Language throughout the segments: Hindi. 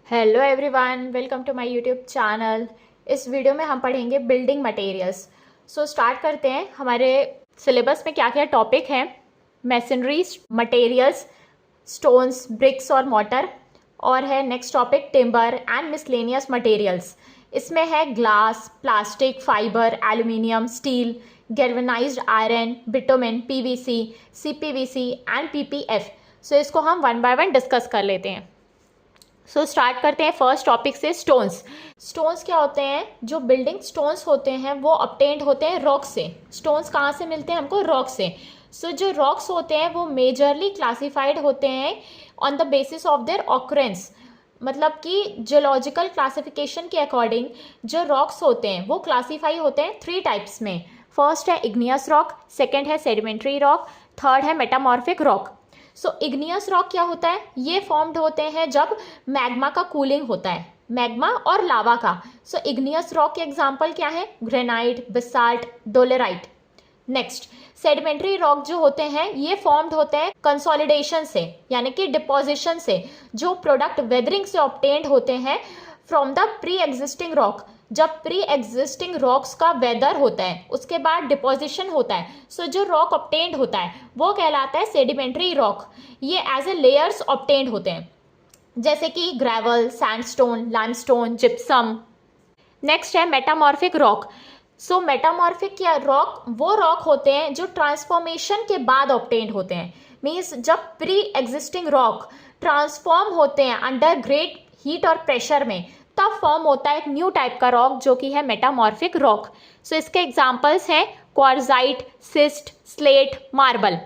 Hello everyone, welcome to my YouTube channel. इस वीडियो में हम पढ़ेंगे बिल्डिंग मटेरियल्स। स्टार्ट करते हैं। हमारे सिलेबस में क्या क्या टॉपिक हैं। मैसनरी मटेरियल्स, स्टोन्स, ब्रिक्स और मोटर, और है next topic timber and miscellaneous materials. इसमें है glass, plastic, fibre, aluminium, steel, galvanised iron, bitumen, PVC, CPVC and PPF. इसको हम वन बाय वन डिस्कस कर लेते हैं। स्टार्ट करते हैं फर्स्ट टॉपिक से। स्टोन्स क्या होते हैं? जो बिल्डिंग स्टोन्स होते हैं वो ऑब्टेन्ड होते हैं रॉक से। स्टोन्स कहाँ से मिलते हैं हमको? रॉक से। जो रॉक्स होते हैं वो मेजरली क्लासिफाइड होते हैं on the basis of their occurrence. मतलब कि जियोलॉजिकल क्लासिफिकेशन के अकॉर्डिंग जो रॉक्स होते हैं वो क्लासीफाई होते हैं थ्री टाइप्स में। फर्स्ट है इग्नियस रॉक, सेकेंड है सेडिमेंट्री रॉक, थर्ड है मेटामॉर्फिक रॉक। इग्नियस रॉक क्या होता है? ये फॉर्म्ड होते हैं जब मैग्मा का कूलिंग होता है, मैग्मा और लावा का। इग्नियस रॉक के एग्जांपल क्या है? Granite, basalt, डोलेराइट। Next, sedimentary rock जो होते हैं ये फॉर्म्ड होते हैं कंसोलिडेशन से, यानी कि डिपोजिशन से, जो प्रोडक्ट वेदरिंग से ऑब्टेन्ड होते हैं from the pre existing rock. जब प्री एग्जिस्टिंग रॉक्स का वेदर होता है उसके बाद डिपोजिशन होता है, जो रॉक ऑब्टेन्ड होता है वो कहलाता है सेडिमेंट्री रॉक। ये एज ए लेयर्स ऑब्टेन्ड होते हैं, जैसे कि gravel, sandstone, limestone, gypsum. Next है मेटामॉर्फिक रॉक। मेटामॉर्फिक क्या रॉक? वो रॉक होते हैं जो ट्रांसफॉर्मेशन के बाद ऑब्टेन्ड होते हैं। मीन्स जब प्री एग्जिस्टिंग रॉक ट्रांसफॉर्म होते हैं अंडर ग्रेट हीट और प्रेशर में, तब फॉर्म होता है एक न्यू टाइप का रॉक जो कि है मेटामॉर्फिक रॉक। इसके एग्जांपल्स हैं क्वार्जाइट, सिस्ट, स्लेट, मार्बल।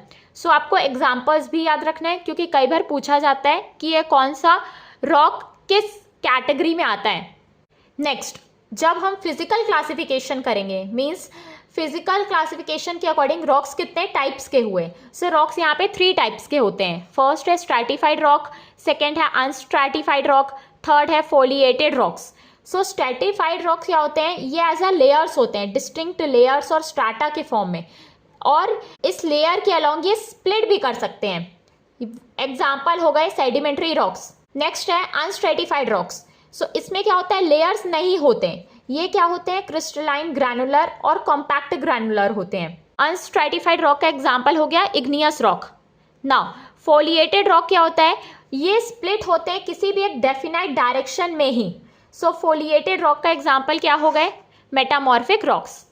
आपको एग्जांपल्स भी याद रखना है क्योंकि कई बार पूछा जाता है कि ये कौन सा रॉक किस कैटेगरी में आता है। नेक्स्ट, जब हम फिजिकल क्लासिफिकेशन करेंगे, मीन्स फिजिकल क्लासिफिकेशन के अकॉर्डिंग रॉक्स कितने टाइप्स के हुए। रॉक्स यहाँ पे थ्री टाइप्स के होते हैं। फर्स्ट है स्ट्रैटिफाइड रॉक, सेकेंड है अनस्ट्रैटिफाइड रॉक, थर्ड है फोलिएटेड रॉक्स। स्ट्रैटिफाइड रॉक्स क्या होते हैं? ये एज अ लेयर्स होते हैं, डिस्टिंक्ट लेयर्स और स्ट्राटा के फॉर्म में, और इस लेयर के अलॉन्ग ये स्प्लिट भी कर सकते हैं। एग्जाम्पल हो गए सेडिमेंट्री रॉक्स। नेक्स्ट है अनस्ट्रैटिफाइड रॉक्स। इसमें क्या होता है? लेयर्स नहीं होते, ये क्या होते हैं? क्रिस्टलाइन, ग्रैनुलर और कॉम्पैक्ट ग्रैनुलर होते हैं। अनस्ट्रैटिफाइड रॉक का एग्जाम्पल हो गया igneous rock. Now foliated rock क्या होता है? ये स्प्लिट होते हैं किसी भी एक डेफिनाइट डायरेक्शन में ही। फोलिएटेड रॉक का एग्जाम्पल क्या हो गए? Metamorphic rocks.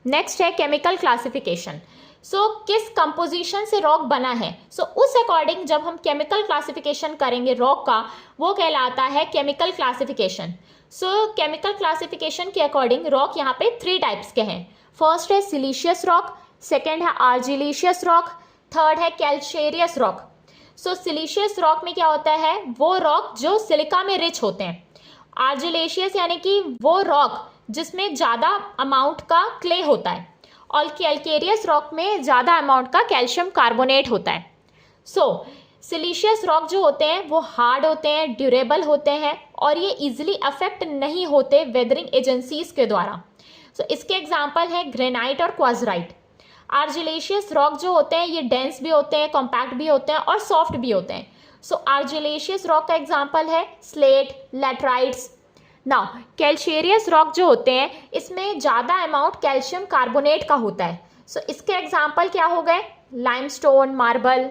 नेक्स्ट है केमिकल क्लासिफिकेशन। किस कंपोजिशन से रॉक बना है, उस अकॉर्डिंग जब हम केमिकल क्लासिफिकेशन करेंगे रॉक का, वो कहलाता है केमिकल क्लासिफिकेशन। केमिकल क्लासिफिकेशन के अकॉर्डिंग रॉक यहाँ पे थ्री टाइप्स के हैं। फर्स्ट है सिलीशियस रॉक, सेकेंड है आर्जिलिशियस रॉक, थर्ड है कैल्शियस रॉक। सिलीशियस रॉक में क्या होता है? वो रॉक जो सिलिका में रिच होते हैं। आर्जिलेशियस यानी कि वो रॉक जिसमें ज़्यादा अमाउंट का क्ले होता है, और कैल्केरियस रॉक में ज़्यादा अमाउंट का कैल्शियम कार्बोनेट होता है। सिलीशियस रॉक जो होते हैं वो हार्ड होते हैं, ड्यूरेबल होते हैं, और ये इजीली अफेक्ट नहीं होते वेदरिंग एजेंसीज के द्वारा। इसके एग्जाम्पल है ग्रेनाइट और क्वार्जाइट। आर्जिलेशियस रॉक जो होते हैं ये डेंस भी होते हैं, कॉम्पैक्ट भी होते हैं और सॉफ्ट भी होते हैं। आर्जिलेशियस रॉक का एग्जाम्पल है स्लेट, लैटराइट्स। नाउ कैल्शियस रॉक जो होते हैं इसमें ज़्यादा अमाउंट कैल्शियम कार्बोनेट का होता है। इसके एग्जाम्पल क्या हो गए? Limestone, marble.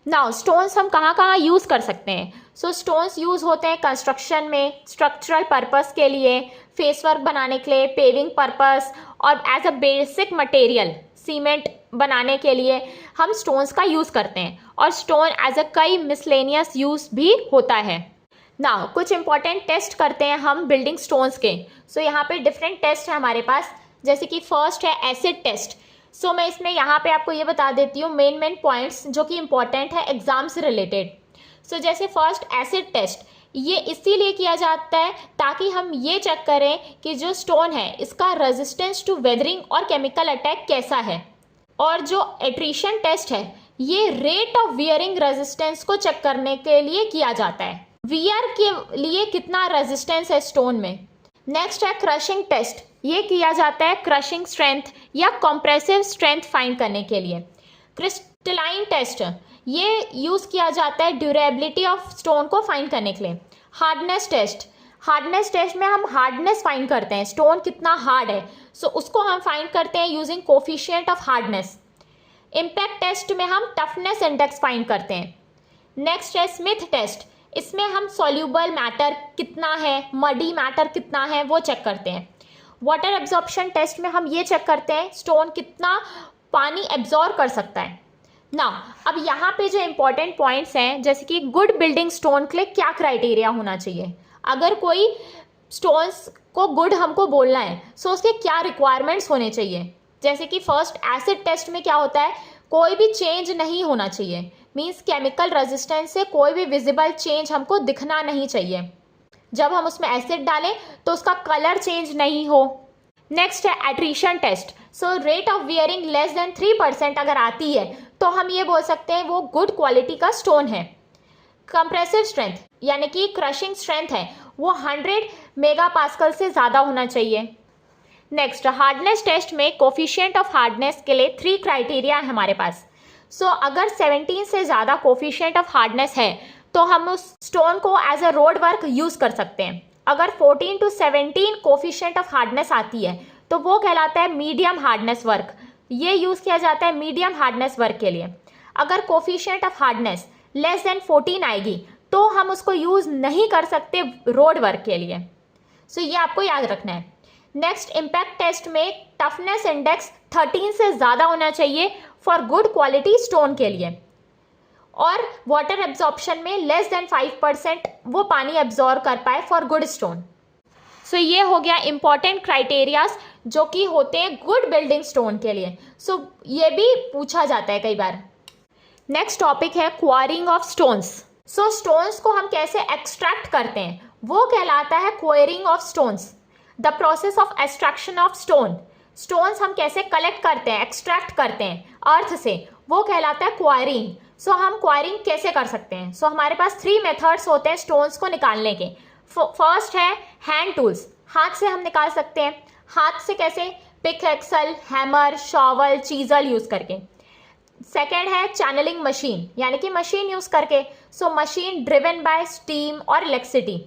नाउ स्टोन्स हम कहाँ कहाँ यूज़ कर सकते हैं? स्टोन्स यूज़ होते हैं कंस्ट्रक्शन में, स्ट्रक्चरल पर्पस के लिए, फेसवर्क बनाने के लिए, पेविंग पर्पस, और as a basic material cement बनाने के लिए हम स्टोन्स का यूज़ करते हैं। और स्टोन एज अ कई मिसलेनियस यूज़ भी होता है। नाउ कुछ इंपॉर्टेंट टेस्ट करते हैं हम बिल्डिंग स्टोन्स के। यहाँ पे डिफरेंट टेस्ट है हमारे पास, जैसे कि फर्स्ट है एसिड टेस्ट। मैं इसमें यहाँ पे आपको ये बता देती हूँ मेन पॉइंट्स जो कि इंपॉर्टेंट है एग्जाम से रिलेटेड। जैसे फर्स्ट एसिड टेस्ट, ये इसीलिए किया जाता है ताकि हम ये चेक करें कि जो स्टोन है इसका रेजिस्टेंस टू वेदरिंग और केमिकल अटैक कैसा है। और जो एट्रिशन टेस्ट है ये रेट ऑफ वियरिंग रेजिस्टेंस को चेक करने के लिए किया जाता है, वियर के लिए कितना रेजिस्टेंस है स्टोन में। नेक्स्ट है क्रशिंग टेस्ट, ये किया जाता है क्रशिंग स्ट्रेंथ या कॉम्प्रेसिव स्ट्रेंथ फाइंड करने के लिए। क्रिस्टलाइन टेस्ट, ये यूज़ किया जाता है ड्यूरेबिलिटी ऑफ स्टोन को फाइंड करने के लिए। हार्डनेस टेस्ट, हार्डनेस टेस्ट में हम हार्डनेस फाइंड करते हैं, स्टोन कितना हार्ड है, सो उसको हम फाइंड करते हैं using coefficient of hardness. Impact test में हम टफनेस इंडेक्स फाइंड करते हैं। नेक्स्ट है स्मिथ टेस्ट, इसमें हम सॉल्यूबल मैटर कितना है, मडी मैटर कितना है वो चेक करते हैं। वाटर एब्जॉर्प्शन टेस्ट में हम ये चेक करते हैं स्टोन कितना पानी एब्जॉर्ब कर सकता है ना। अब यहाँ पे जो इंपॉर्टेंट पॉइंट्स हैं, जैसे कि गुड बिल्डिंग स्टोन के लिए क्या क्राइटेरिया होना चाहिए, अगर कोई स्टोन्स को गुड हमको बोलना है सो उसके क्या रिक्वायरमेंट्स होने चाहिए। जैसे कि फर्स्ट एसिड टेस्ट में क्या होता है, कोई भी चेंज नहीं होना चाहिए, मीन्स केमिकल रेजिस्टेंस से कोई भी विजिबल चेंज हमको दिखना नहीं चाहिए। जब हम उसमें एसिड डालें तो उसका कलर चेंज नहीं हो। नेक्स्ट है attrition test, so rate of wearing less than 3% अगर आती है तो हम ये बोल सकते हैं वो गुड क्वालिटी का स्टोन है। कंप्रेसिव स्ट्रेंथ यानी कि क्रशिंग स्ट्रेंथ है वो 100 मेगापास्कल से ज़्यादा होना चाहिए। नेक्स्ट हार्डनेस टेस्ट में कोफिशिएंट ऑफ हार्डनेस के लिए 3 क्राइटेरिया है हमारे पास। सो अगर 17 से ज़्यादा कोफिशिएंट ऑफ हार्डनेस है तो हम उस स्टोन को as a road work use कर सकते हैं। अगर 14 to 17 कोफिशिएंट ऑफ हार्डनेस आती है तो वो कहलाता है मीडियम हार्डनेस वर्क, ये यूज़ किया जाता है मीडियम हार्डनेस वर्क के लिए। अगर coefficient of hardness less than 14 आएगी तो हम उसको यूज़ नहीं कर सकते रोड वर्क के लिए। सो ये आपको याद रखना है। नेक्स्ट इम्पैक्ट टेस्ट में टफनेस इंडेक्स 13 से ज़्यादा होना चाहिए फॉर गुड क्वालिटी स्टोन के लिए, और वाटर एब्जॉर्प्शन में लेस देन 5% वो पानी एब्जॉर्ब कर पाए फॉर गुड स्टोन। सो ये हो गया इंपॉर्टेंट क्राइटेरियाज जो कि होते हैं गुड बिल्डिंग स्टोन के लिए। सो ये भी पूछा जाता है कई बार। नेक्स्ट टॉपिक है quarrying of stones. So stones को हम कैसे एक्सट्रैक्ट करते हैं वो कहलाता है quarrying of stones. The process of extraction of stone, stones हम कैसे कलेक्ट करते हैं, एक्सट्रैक्ट करते हैं अर्थ से, वो कहलाता है क्वायरिंग। सो हम क्वायरिंग कैसे कर सकते हैं, सो हमारे पास 3 मेथड्स होते हैं स्टोन्स को निकालने के। फर्स्ट है हैंड टूल्स, हाथ से हम निकाल सकते हैं। हाथ से कैसे, pick axe, hammer, shovel, chisel use करके। सेकेंड है चैनलिंग मशीन, यानी कि मशीन यूज करके। So machine driven by steam और इलेक्ट्रिसिटी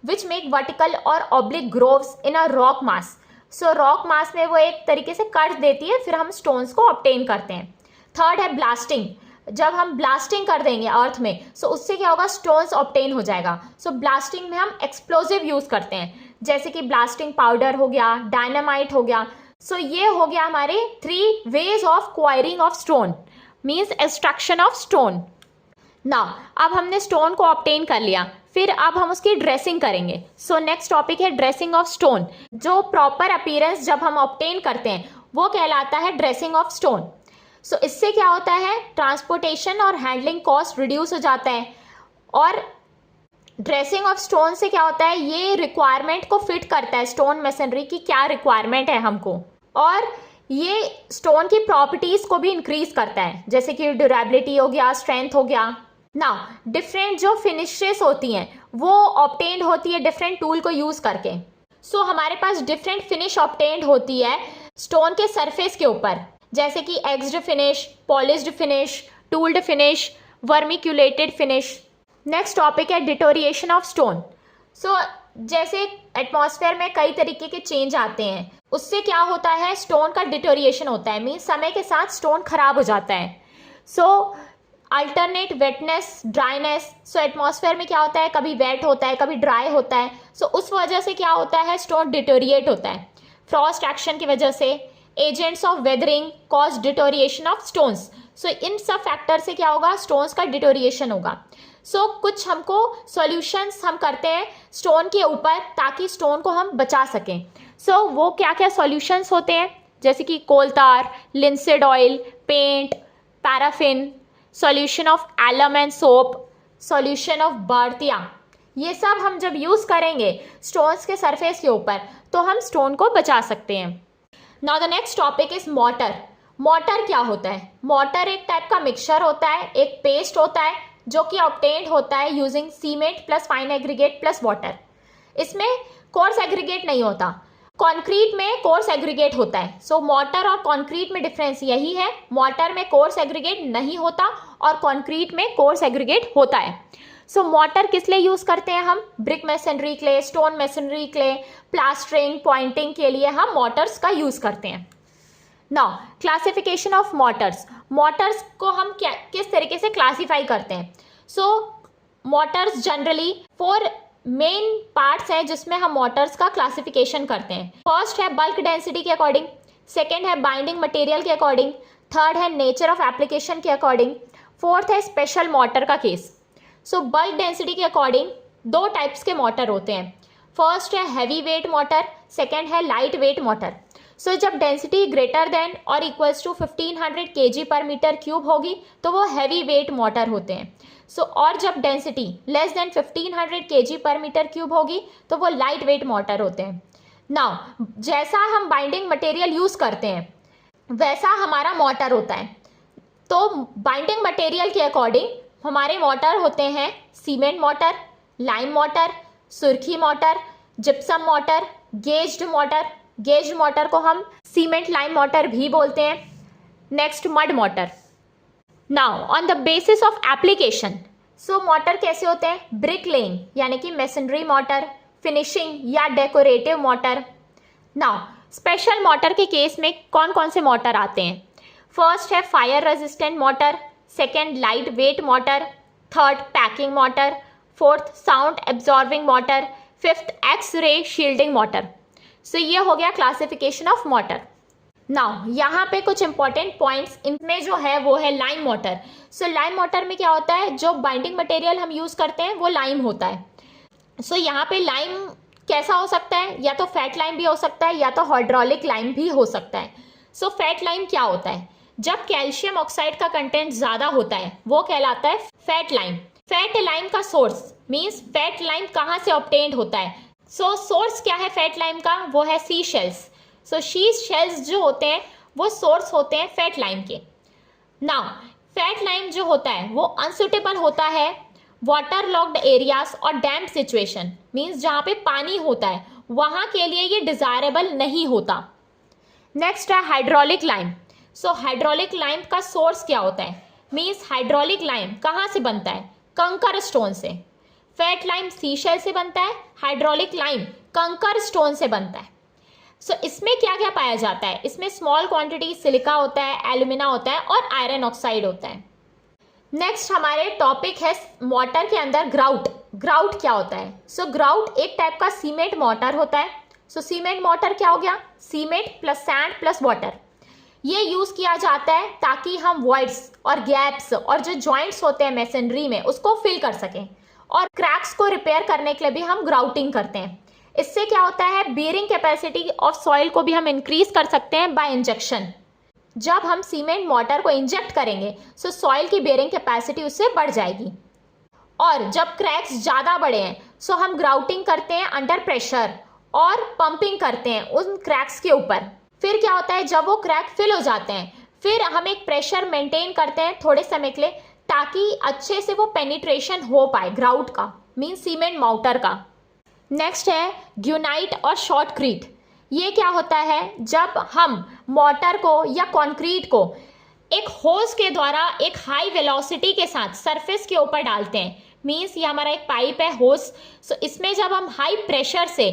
विच मेक वर्टिकल और oblique grooves in a rock mass. So rock mass में वो एक तरीके से कट देती है, फिर हम स्टोन्स को ऑब्टेन करते हैं। थर्ड है ब्लास्टिंग, जब हम ब्लास्टिंग कर देंगे अर्थ में सो उससे क्या होगा, स्टोन्स ऑब्टेन हो जाएगा। सो ब्लास्टिंग में हम एक्सप्लोजिव यूज करते हैं, जैसे कि ब्लास्टिंग पाउडर हो गया, डायनामाइट हो गया। सो ये हो गया हमारे 3 ways of enquiring of stone, means extraction of stone. ना अब हमने स्टोन को ऑब्टेन कर लिया, फिर अब हम उसकी ड्रेसिंग करेंगे। सो नेक्स्ट टॉपिक है ड्रेसिंग ऑफ स्टोन। जो प्रॉपर अपीयरेंस जब हम ऑब्टेन करते हैं वो कहलाता है ड्रेसिंग ऑफ स्टोन। सो इससे क्या होता है, ट्रांसपोर्टेशन और हैंडलिंग कॉस्ट रिड्यूस हो जाता है। और ड्रेसिंग ऑफ स्टोन से क्या होता है, ये रिक्वायरमेंट को फिट करता है स्टोन मशीनरी की क्या रिक्वायरमेंट है हमको, और ये स्टोन की प्रॉपर्टीज को भी इंक्रीज करता है, जैसे कि ड्यूरेबिलिटी हो गया, स्ट्रेंथ हो गया। ना डिफरेंट जो फिनिशेस होती हैं वो ऑब्टेन्ड होती है डिफरेंट टूल को यूज करके। सो हमारे पास डिफरेंट फिनिश ऑब्टेन्ड होती है स्टोन के सरफेस के ऊपर, जैसे कि axed finish, polished finish, tooled finish, vermiculated finish. Next topic है डिटोरिएशन ऑफ स्टोन। सो जैसे एटमॉस्फेयर में कई तरीके के चेंज आते हैं, उससे क्या होता है, स्टोन का डिटोरिएशन होता है, मीन्स समय के साथ स्टोन खराब हो जाता है। सो अल्टरनेट वेटनेस, ड्राइनेस। सो एटमॉस्फेयर में क्या होता है, कभी वेट होता है, कभी ड्राई होता है। सो उस वजह से क्या होता है, स्टोन डिटोरिएट होता है। फ्रॉस्ट एक्शन की वजह से, agents of weathering cause deterioration of stones. So इन सब फैक्टर से क्या होगा, स्टोन्स का डिटोरिएशन होगा। सो कुछ हमको सॉल्यूशंस हम करते हैं स्टोन के ऊपर ताकि स्टोन को हम बचा सकें। सो वो क्या क्या सॉल्यूशंस होते हैं, जैसे कि coal tar, linseed oil, paint, paraffin, solution of alum and soap, solution of baryta. ये सब हम जब यूज़ करेंगे स्टोन्स के सरफेस के ऊपर तो हम स्टोन को बचा सकते हैं। Now the next topic is mortar. Mortar क्या होता है, मॉर्टर एक टाइप का मिक्सचर होता है, एक पेस्ट होता है जो कि ऑब्टेन्ड होता है using cement plus fine aggregate plus water. इसमें कोर्स एग्रीगेट नहीं होता, कंक्रीट में कोर्स एग्रीगेट होता है। सो मॉर्टर और कंक्रीट में डिफरेंस यही है, मॉर्टर में कोर्स एग्रीगेट नहीं होता और कंक्रीट में कोर्स एग्रीगेट होता है। सो मोटर किस लिए यूज करते हैं हम? ब्रिक मैसनरी के लिए, स्टोन मैसनरी के लिए, प्लास्टरिंग, पॉइंटिंग के लिए हम मोटर्स का यूज करते हैं। Now classification of Motors, Motors को हम किस तरीके से क्लासीफाई करते हैं? सो मोटर्स जनरली 4 मेन पार्ट्स हैं जिसमें हम मोटर्स का क्लासिफिकेशन करते हैं। फर्स्ट है बल्क डेंसिटी के अकॉर्डिंग, सेकेंड है बाइंडिंग मटेरियल के अकॉर्डिंग, थर्ड है नेचर ऑफ एप्लीकेशन के अकॉर्डिंग, फोर्थ है स्पेशल मोटर का केस। सो बल्क डेंसिटी के अकॉर्डिंग 2 टाइप्स के मोटर होते हैं। फर्स्ट है हैवी वेट मोटर, सेकेंड है लाइट वेट मोटर। सो जब डेंसिटी ग्रेटर देन और इक्वल्स टू 1500 kg पर मीटर क्यूब होगी तो वो हैवी वेट मोटर होते हैं। और जब डेंसिटी लेस देन 1500 kg पर मीटर क्यूब होगी तो वो लाइट वेट मोटर होते हैं। नाउ जैसा हम बाइंडिंग मटेरियल यूज करते हैं वैसा हमारा मोटर होता है। तो बाइंडिंग मटेरियल के अकॉर्डिंग हमारे मोटर होते हैं सीमेंट मोटर, लाइम मोटर, सुर्खी motor, gypsum motor, gazed motor. Gazed motor को हम सीमेंट लाइम मोटर भी बोलते हैं। Next mud motor. Now on the basis of application, so motor कैसे होते हैं? ब्रिक लेइंग यानी कि मेसनरी मोटर, फिनिशिंग या decorative motor. Now special motor के केस में कौन कौन से मोटर आते हैं? फर्स्ट है fire resistant mortar, second light weight mortar, third packing mortar, fourth sound absorbing mortar, fifth X ray shielding mortar. So ये हो गया क्लासिफिकेशन ऑफ मोटर। नाउ यहाँ पे कुछ इंपॉर्टेंट पॉइंट्स इनमें जो है वो है लाइम मोटर। सो लाइम मोटर में क्या होता है? जो बाइंडिंग मटेरियल हम यूज करते हैं वो लाइम होता है। सो यहाँ पे लाइम कैसा हो सकता है? या तो फैट लाइम भी हो सकता है या तो हाइड्रोलिक लाइम भी हो सकता है। सो फैट लाइम क्या होता है? जब कैल्शियम ऑक्साइड का कंटेंट ज्यादा होता है वो कहलाता है फैट लाइम। फैट लाइम का सोर्स मीन्स फैट लाइम कहाँ से ऑब्टेन्ड होता है? सो सोर्स क्या है फैट लाइम का? वो है सी शेल्स। सो सी शेल्स जो होते हैं वो सोर्स होते हैं फैट लाइम के। नाउ फैट लाइम जो होता है वो अनसुटेबल होता है वाटर लॉक्ड एरियाज और डैम्प सिचुएशन, मीन्स जहाँ पे पानी होता है वहाँ के लिए ये डिजायरेबल नहीं होता। नेक्स्ट है hydraulic lime. So hydraulic lime का सोर्स क्या होता है? मीन्स हाइड्रोलिक लाइम कहाँ से बनता है? कंकर स्टोन से। फैट लाइम सीशेल से बनता है, हाइड्रोलिक लाइम कंकर स्टोन से बनता है। सो इसमें क्या क्या पाया जाता है? इसमें स्मॉल क्वांटिटी सिलिका होता है, एल्यूमिना होता है और आयरन ऑक्साइड होता है। नेक्स्ट हमारे टॉपिक है मोटर के अंदर ग्राउट। ग्राउट क्या होता है? सो ग्राउट एक टाइप का सीमेंट मोटर होता है। सो सीमेंट मोटर क्या हो गया? Cement plus sand plus water. ये यूज किया जाता है ताकि हम वॉइड्स और गैप्स और जो जॉइंट्स होते हैं मैसनरी में उसको फिल कर सकें, और क्रैक्स को रिपेयर करने के लिए भी हम ग्राउटिंग करते हैं। इससे क्या होता है? बेयरिंग कैपेसिटी ऑफ सॉइल को भी हम इंक्रीज कर सकते हैं बाय इंजेक्शन। जब हम सीमेंट मोटर को इंजेक्ट करेंगे सो सॉइल की बेयरिंग कैपेसिटी उससे बढ़ जाएगी। और जब क्रैक्स ज़्यादा बढ़े हैं सो हम ग्राउटिंग करते हैं अंडर प्रेशर और पंपिंग करते हैं उन क्रैक्स के ऊपर। फिर क्या होता है? जब वो क्रैक फिल हो जाते हैं फिर हम एक प्रेशर मेंटेन करते हैं थोड़े समय के लिए ताकि अच्छे से वो पेनिट्रेशन हो पाए ग्राउट का, मीन सीमेंट मोटर का। नेक्स्ट है ग्यूनाइट और शॉटक्रीट। ये क्या होता है? जब हम मोटर को या कंक्रीट को एक होस के द्वारा एक हाई वेलोसिटी के साथ सरफेस के ऊपर डालते हैं, मीन्स ये हमारा एक पाइप है होस। सो इसमें जब हम हाई प्रेशर से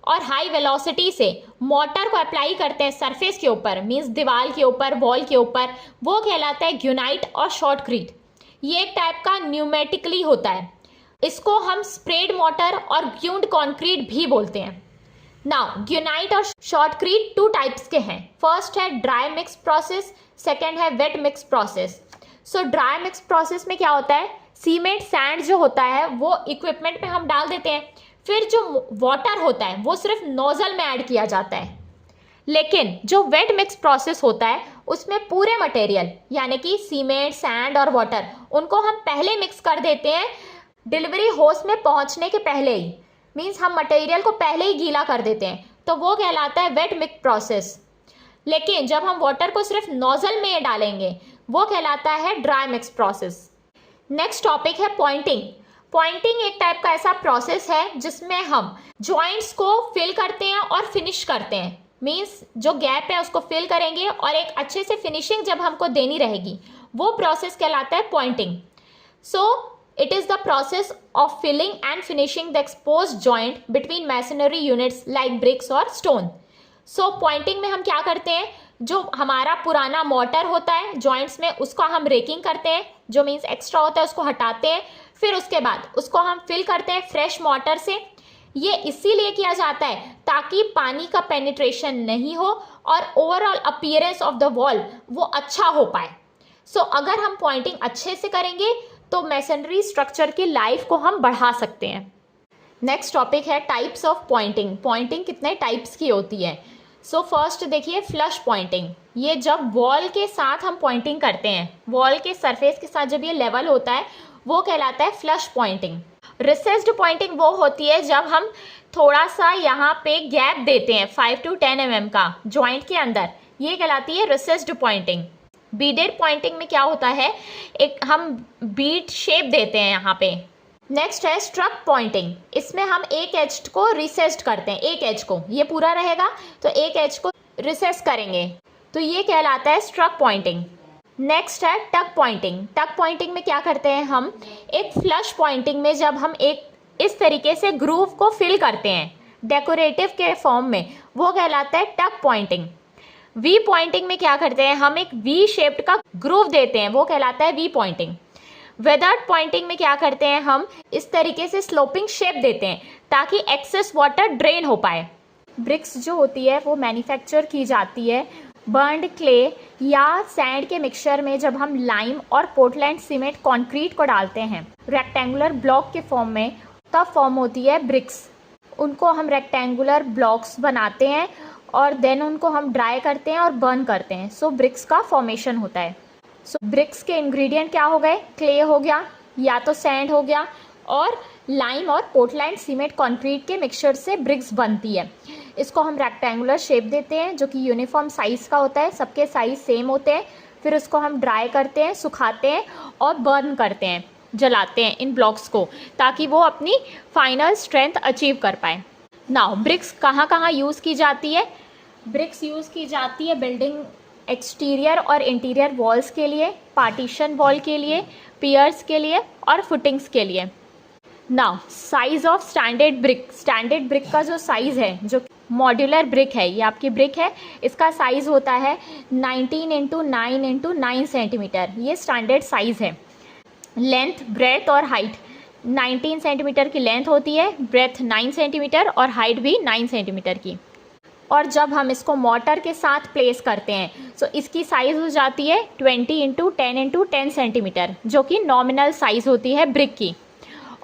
और हाई वेलोसिटी से मोटर को अप्लाई करते हैं सरफेस के ऊपर, मीन्स दीवार के ऊपर, वॉल के ऊपर, वो कहलाता है ग्यूनाइट और शॉटक्रीट। ये एक टाइप का न्यूमेटिकली होता है। इसको हम स्प्रेड मोटर और ग्यून्ड कंक्रीट भी बोलते हैं। नाउ ग्यूनाइट और शॉटक्रीट 2 टाइप्स के हैं। फर्स्ट है ड्राई मिक्स प्रोसेस, सेकेंड है वेट मिक्स प्रोसेस। सो ड्राई मिक्स प्रोसेस में क्या होता है? सीमेंट सैंड जो होता है वो इक्विपमेंट पे हम डाल देते हैं, फिर जो वाटर होता है वो सिर्फ नोजल में ऐड किया जाता है। लेकिन जो वेट मिक्स प्रोसेस होता है उसमें पूरे मटेरियल यानी कि सीमेंट, सैंड और वाटर उनको हम पहले मिक्स कर देते हैं डिलीवरी होस में पहुंचने के पहले ही, मीन्स हम मटेरियल को पहले ही गीला कर देते हैं, तो वो कहलाता है वेट मिक्स प्रोसेस। लेकिन जब हम वाटर को सिर्फ नोजल में डालेंगे वो कहलाता है dry mix process. Next topic है पॉइंटिंग। पॉइंटिंग एक टाइप का ऐसा प्रोसेस है जिसमें हम जॉइंट्स को फिल करते हैं और फिनिश करते हैं, मीन्स जो गैप है उसको फिल करेंगे और एक अच्छे से फिनिशिंग जब हमको देनी रहेगी वो प्रोसेस कहलाता है pointing. So It is the process of filling and finishing the exposed joint between masonry units like bricks or stone. So pointing में हम क्या करते हैं, जो हमारा पुराना मोटर होता है जॉइंट्स में उसको हम रेकिंग करते हैं, जो मीन्स एक्स्ट्रा होता है उसको हटाते हैं, फिर उसके बाद उसको हम फिल करते हैं फ्रेश मोटर से। ये इसीलिए किया जाता है ताकि पानी का पेनिट्रेशन नहीं हो और overall appearance of the wall वो अच्छा हो पाए। सो अगर हम पॉइंटिंग अच्छे से करेंगे तो मैसनरी स्ट्रक्चर की लाइफ को हम बढ़ा सकते हैं। नेक्स्ट टॉपिक है टाइप्स ऑफ पॉइंटिंग। पॉइंटिंग कितने टाइप्स की होती है। सो फर्स्ट देखिए फ्लश पॉइंटिंग। ये जब वॉल के साथ हम पॉइंटिंग करते हैं, वॉल के सरफेस के साथ जब ये लेवल होता है वो कहलाता है फ्लश पॉइंटिंग। रिसेस्ड पॉइंटिंग वो होती है जब हम थोड़ा सा यहाँ पे गैप देते हैं 5 to 10 mm का जॉइंट के अंदर, ये कहलाती है रिसेस्ड पॉइंटिंग। बीडेड पॉइंटिंग में क्या होता है, एक हम बीट शेप देते हैं यहाँ पे। नेक्स्ट है स्ट्रक पॉइंटिंग। इसमें हम एक एज को रिसेस्ड करते हैं, एक एज को, ये पूरा रहेगा तो एक एज को रिसेस करेंगे, तो ये कहलाता है स्ट्रक पॉइंटिंग। नेक्स्ट है टक पॉइंटिंग। टक पॉइंटिंग में क्या करते हैं, हम एक फ्लश पॉइंटिंग में जब हम एक इस तरीके से ग्रूव को फिल करते हैं डेकोरेटिव के फॉर्म में, वो कहलाता है टक पॉइंटिंग। वी पॉइंटिंग में क्या करते हैं, हम एक वी शेप्ड का ग्रूव देते हैं, वो कहलाता है वी पॉइंटिंग। वेदर्ड पॉइंटिंग में क्या करते हैं, हम इस तरीके से स्लोपिंग शेप देते हैं ताकि एक्सेस वाटर ड्रेन हो पाए। ब्रिक्स जो होती है वो मैन्युफैक्चर की जाती है बर्न्ड क्ले या सैंड के मिक्सचर में। जब हम लाइम और पोर्टलैंड सीमेंट कंक्रीट को डालते हैं रेक्टेंगुलर ब्लॉक के फॉर्म में, तब फॉर्म होती है ब्रिक्स। उनको हम रेक्टेंगुलर ब्लॉक्स बनाते हैं और देन उनको हम ड्राई करते हैं और बर्न करते हैं, सो ब्रिक्स का फॉर्मेशन होता है। सो ब्रिक्स के इंग्रेडिएंट क्या हो गए, क्ले हो गया या तो सैंड हो गया, और लाइम और पोर्टलैंड सीमेंट कंक्रीट के मिक्सचर से ब्रिक्स बनती है। इसको हम रेक्टेंगुलर शेप देते हैं जो कि यूनिफॉर्म साइज़ का होता है, सबके साइज़ सेम होते हैं। फिर उसको हम ड्राई करते हैं, सुखाते हैं और बर्न करते हैं, जलाते हैं इन ब्लॉक्स को, ताकि वो अपनी फाइनल स्ट्रेंथ अचीव कर पाए। नाउ ब्रिक्स कहाँ कहाँ यूज़ की जाती है। ब्रिक्स यूज़ की जाती है बिल्डिंग एक्सटीरियर और इंटीरियर वॉल्स के लिए, पार्टीशन वॉल के लिए, पियर्स के लिए और फुटिंग्स के लिए। Now size of standard brick. Standard brick का जो साइज़ है, जो मॉड्यूलर ब्रिक है, ये आपकी ब्रिक है, इसका साइज़ होता है 19 × 9 × 9 सेंटीमीटर। ये स्टैंडर्ड साइज़ है। लेंथ, ब्रेथ और हाइट 19 सेंटीमीटर की लेंथ होती है, ब्रेथ 9 सेंटीमीटर और हाइट भी 9 सेंटीमीटर की। और जब हम इसको मोटर के साथ प्लेस करते हैं तो इसकी साइज़ हो जाती है 20 × 10 × 10 सेंटीमीटर, जो कि नॉमिनल साइज़ होती है ब्रिक की।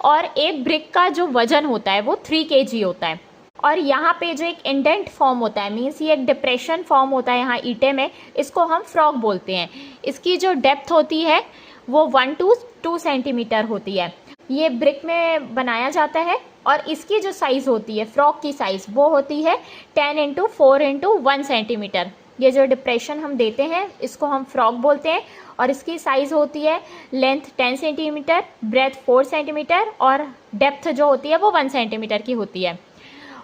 और एक ब्रिक का जो वजन होता है वो 3 kg होता है। और यहाँ पे जो एक इंडेंट फॉर्म होता है, मीन्स ये एक डिप्रेशन फॉर्म होता है यहाँ ईंटे में, इसको हम फ्रॉग बोलते हैं। इसकी जो डेप्थ होती है वो 1 to 2 सेंटीमीटर होती है। ये ब्रिक में बनाया जाता है और इसकी जो साइज़ होती है, फ्रॉग की साइज़, वो होती है 10 × 4 × 1 सेंटीमीटर। ये जो डिप्रेशन हम देते हैं इसको हम फ्रॉग बोलते हैं और इसकी साइज़ होती है लेंथ 10 सेंटीमीटर, ब्रेथ 4 सेंटीमीटर और डेप्थ जो होती है वो 1 सेंटीमीटर की होती है।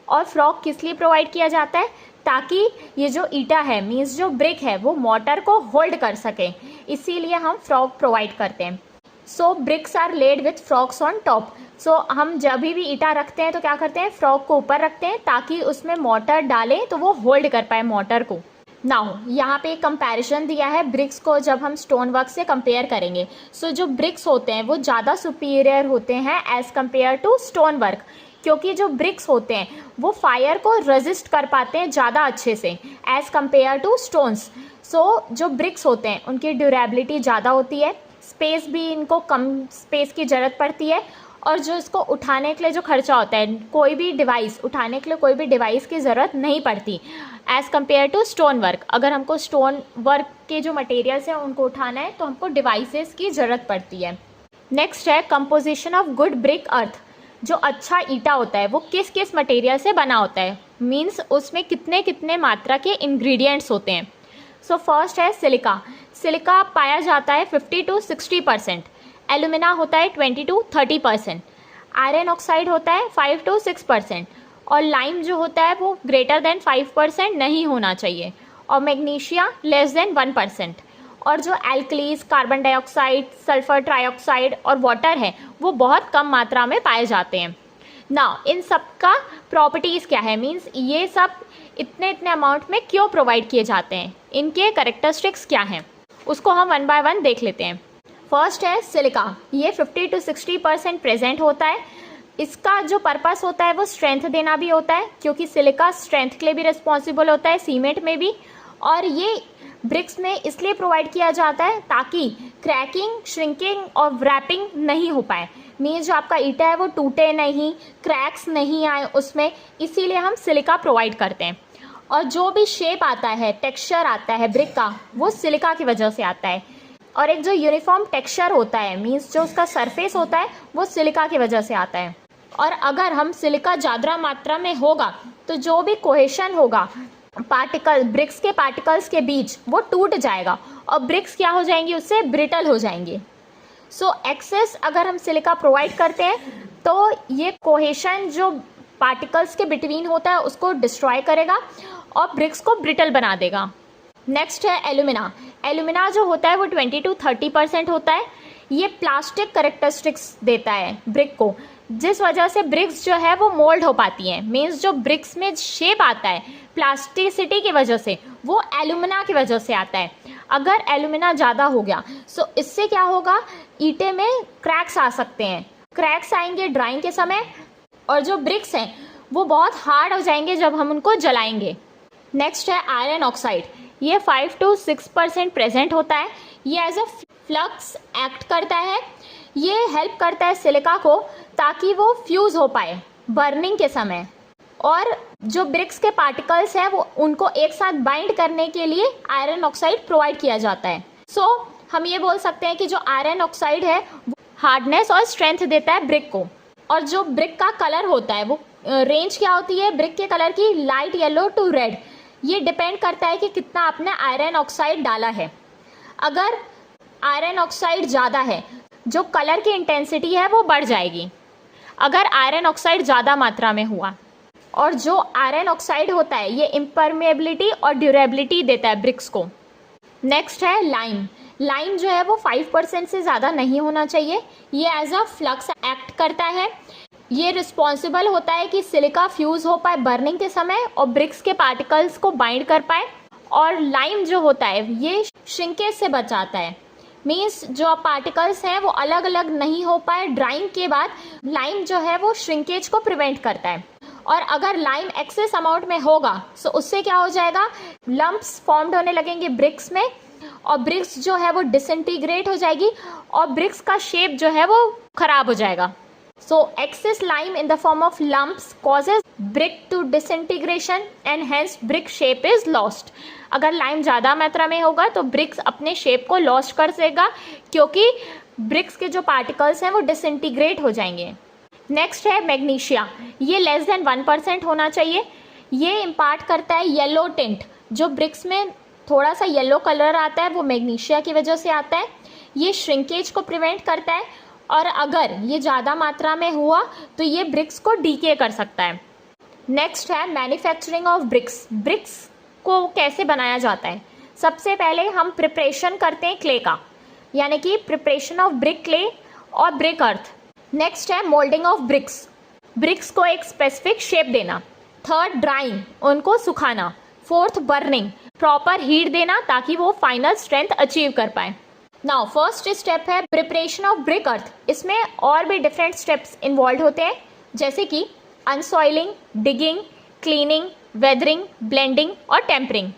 और फ्रॉग किस लिए प्रोवाइड किया जाता है, ताकि ये जो ईटा है, मीन्स जो ब्रिक है, वो मोटर को होल्ड कर सके, इसीलिए हम फ्रॉग प्रोवाइड करते हैं। So bricks are laid with frogs on top. So हम जब भी ईटा रखते हैं तो क्या करते हैं, फ्रॉग को ऊपर रखते हैं ताकि उसमें मोटर डालें तो वो होल्ड कर पाए मोटर को। नाउ यहाँ पे एक कंपैरिजन दिया है ब्रिक्स को जब हम स्टोन वर्क से कंपेयर करेंगे। सो जो ब्रिक्स होते हैं वो ज़्यादा सुपीरियर होते हैं as compare to stone work, क्योंकि जो ब्रिक्स होते हैं वो फायर को रेजिस्ट कर पाते हैं ज़्यादा अच्छे से एज़ कम्पेयर टू स्टोन्स। सो जो ब्रिक्स होते हैं उनकी ड्यूरेबिलिटी ज़्यादा होती है, स्पेस भी इनको कम स्पेस की ज़रूरत पड़ती है, और जो इसको उठाने के लिए जो खर्चा होता है, कोई भी डिवाइस उठाने के लिए कोई भी डिवाइस की ज़रूरत नहीं पड़ती as compare to stone work. अगर हमको स्टोन वर्क के जो मटेरियल्स हैं उनको उठाना है तो हमको डिवाइसेस की ज़रूरत पड़ती है। नेक्स्ट है कंपोजिशन ऑफ गुड ब्रिक अर्थ। जो अच्छा ईटा होता है वो किस किस मटेरियल से बना होता है, मीन्स उसमें कितने कितने मात्रा के इंग्रेडिएंट्स होते हैं। सो फर्स्ट है सिलिका। सिलिका पाया जाता है 50 to 60%, एलुमिना होता है 20 to 30%, आयरन ऑक्साइड होता है 5 to 6% और लाइम जो होता है वो ग्रेटर देन 5% नहीं होना चाहिए, और मैग्नीशिया लेस देन 1%। और जो alkalis, carbon dioxide, sulphur trioxide और वाटर है वो बहुत कम मात्रा में पाए जाते हैं ना। इन सब का प्रॉपर्टीज़ क्या है, मीन्स ये सब इतने इतने अमाउंट में क्यों प्रोवाइड किए जाते हैं, इनके कैरेक्टरिस्टिक्स क्या हैं, उसको हम वन बाय वन देख लेते हैं। फर्स्ट है सिलिका। ये 50 to 60% प्रेजेंट होता है। इसका जो पर्पस होता है वो स्ट्रेंथ देना भी होता है, क्योंकि सिलिका स्ट्रेंथ के लिए भी रिस्पॉन्सिबल होता है, सीमेंट में भी। और ये ब्रिक्स में इसलिए प्रोवाइड किया जाता है ताकि क्रैकिंग, श्रिंकिंग और रैपिंग नहीं हो पाए, मीन्स जो आपका ईटा है वो टूटे नहीं, क्रैक्स नहीं आए उसमें, इसीलिए हम सिलिका प्रोवाइड करते हैं। और जो भी शेप आता है, टेक्सचर आता है ब्रिक का, वो सिलिका की वजह से आता है। और एक जो यूनिफॉर्म टेक्सचर होता है, मीन्स जो उसका सरफेस होता है, वो सिलिका की वजह से आता है। और अगर हम सिलिका ज़्यादा मात्रा में होगा तो जो भी कोहेशन होगा पार्टिकल, ब्रिक्स के पार्टिकल्स के बीच, वो टूट जाएगा और ब्रिक्स क्या हो जाएंगी, उससे ब्रिटल हो जाएंगी। सो एक्सेस अगर हम सिलिका प्रोवाइड करते हैं तो ये कोहेशन जो पार्टिकल्स के बिटवीन होता है उसको डिस्ट्रॉय करेगा और ब्रिक्स को ब्रिटल बना देगा। नेक्स्ट है एल्यूमिना। एल्यूमिना जो होता है वो 20 to 30% होता है। ये प्लास्टिक करेक्टरिस्टिक्स देता है ब्रिक को, जिस वजह से ब्रिक्स जो है वो मोल्ड हो पाती हैं। मीन्स जो ब्रिक्स में शेप आता है प्लास्टिसिटी की वजह से, वो एल्यूमिना की वजह से आता है। अगर एल्यूमिना ज़्यादा हो गया सो इससे क्या होगा, ईंटे में क्रैक्स आ सकते हैं, क्रैक्स आएंगे ड्राइंग के समय, और जो ब्रिक्स हैं वो बहुत हार्ड हो जाएंगे जब हम उनको जलाएंगे। नेक्स्ट है आयरन ऑक्साइड। ये 5 to 6% प्रेजेंट होता है। ये एज अ फ्लक्स एक्ट करता है। ये हेल्प करता है सिलिका को ताकि वो फ्यूज़ हो पाए बर्निंग के समय, और जो ब्रिक्स के पार्टिकल्स हैं वो उनको एक साथ बाइंड करने के लिए आयरन ऑक्साइड प्रोवाइड किया जाता है। सो हम ये बोल सकते हैं कि जो आयरन ऑक्साइड है वो हार्डनेस और स्ट्रेंथ देता है ब्रिक को। और जो ब्रिक का कलर होता है वो रेंज क्या होती है ब्रिक के कलर की, लाइट येलो टू रेड। ये डिपेंड करता है कि कितना आपने आयरन ऑक्साइड डाला है। अगर आयरन ऑक्साइड ज़्यादा है, जो कलर की इंटेंसिटी है वो बढ़ जाएगी अगर आयरन ऑक्साइड ज़्यादा मात्रा में हुआ। और जो आयरन ऑक्साइड होता है ये इम्परमेबिलिटी और ड्यूरेबिलिटी देता है ब्रिक्स को। नेक्स्ट है लाइम। लाइम जो है वो 5% से ज़्यादा नहीं होना चाहिए। ये एज अ फ्लक्स एक्ट करता है। ये रिस्पॉन्सिबल होता है कि सिलिका फ्यूज़ हो पाए बर्निंग के समय और ब्रिक्स के पार्टिकल्स को बाइंड कर पाए। और लाइम जो होता है ये श्रिंकेज से बचाता है, मीन्स जो पार्टिकल्स हैं वो अलग अलग नहीं हो पाए ड्राइंग के बाद। लाइम जो है वो श्रिंकेज को प्रिवेंट करता है। और अगर लाइम एक्सेस अमाउंट में होगा तो उससे क्या हो जाएगा, लम्प्स फॉर्म्ड होने लगेंगे ब्रिक्स में, और ब्रिक्स जो है वो डिसइंटीग्रेट हो जाएगी और ब्रिक्स का शेप जो है वो खराब हो जाएगा। So excess lime in the form of lumps causes brick to disintegration and hence brick shape is lost. अगर लाइम ज़्यादा मात्रा में होगा तो ब्रिक्स अपने शेप को लॉस्ट कर देगा, क्योंकि ब्रिक्स के जो पार्टिकल्स हैं वो डिसइंटीग्रेट हो जाएंगे। नेक्स्ट है मैग्नीशिया। ये लेस देन 1% होना चाहिए। ये इम्पार्ट करता है येलो टिंट। जो ब्रिक्स में थोड़ा सा येलो कलर आता है वो मैग्नीशिया की वजह से आता है। ये श्रिंकेज को प्रिवेंट करता है, और अगर ये ज़्यादा मात्रा में हुआ तो ये ब्रिक्स को डीके कर सकता है। नेक्स्ट है मैन्युफैक्चरिंग ऑफ ब्रिक्स। ब्रिक्स को कैसे बनाया जाता है, सबसे पहले हम प्रिपरेशन करते हैं क्ले का, यानी कि प्रिपरेशन ऑफ ब्रिक क्ले और ब्रिक अर्थ। नेक्स्ट है मोल्डिंग ऑफ ब्रिक्स। ब्रिक्स को एक स्पेसिफिक शेप देना। थर्ड ड्राइंग, उनको सुखाना। फोर्थ बर्निंग, प्रॉपर हीट देना ताकि वो फाइनल स्ट्रेंथ अचीव कर पाए। नाउ फर्स्ट स्टेप है प्रिपरेशन ऑफ ब्रिक अर्थ। इसमें और भी डिफरेंट स्टेप्स इन्वॉल्व होते हैं, जैसे कि अनसॉइलिंग, डिगिंग, क्लीनिंग, वेदरिंग, ब्लेंडिंग और टेम्परिंग।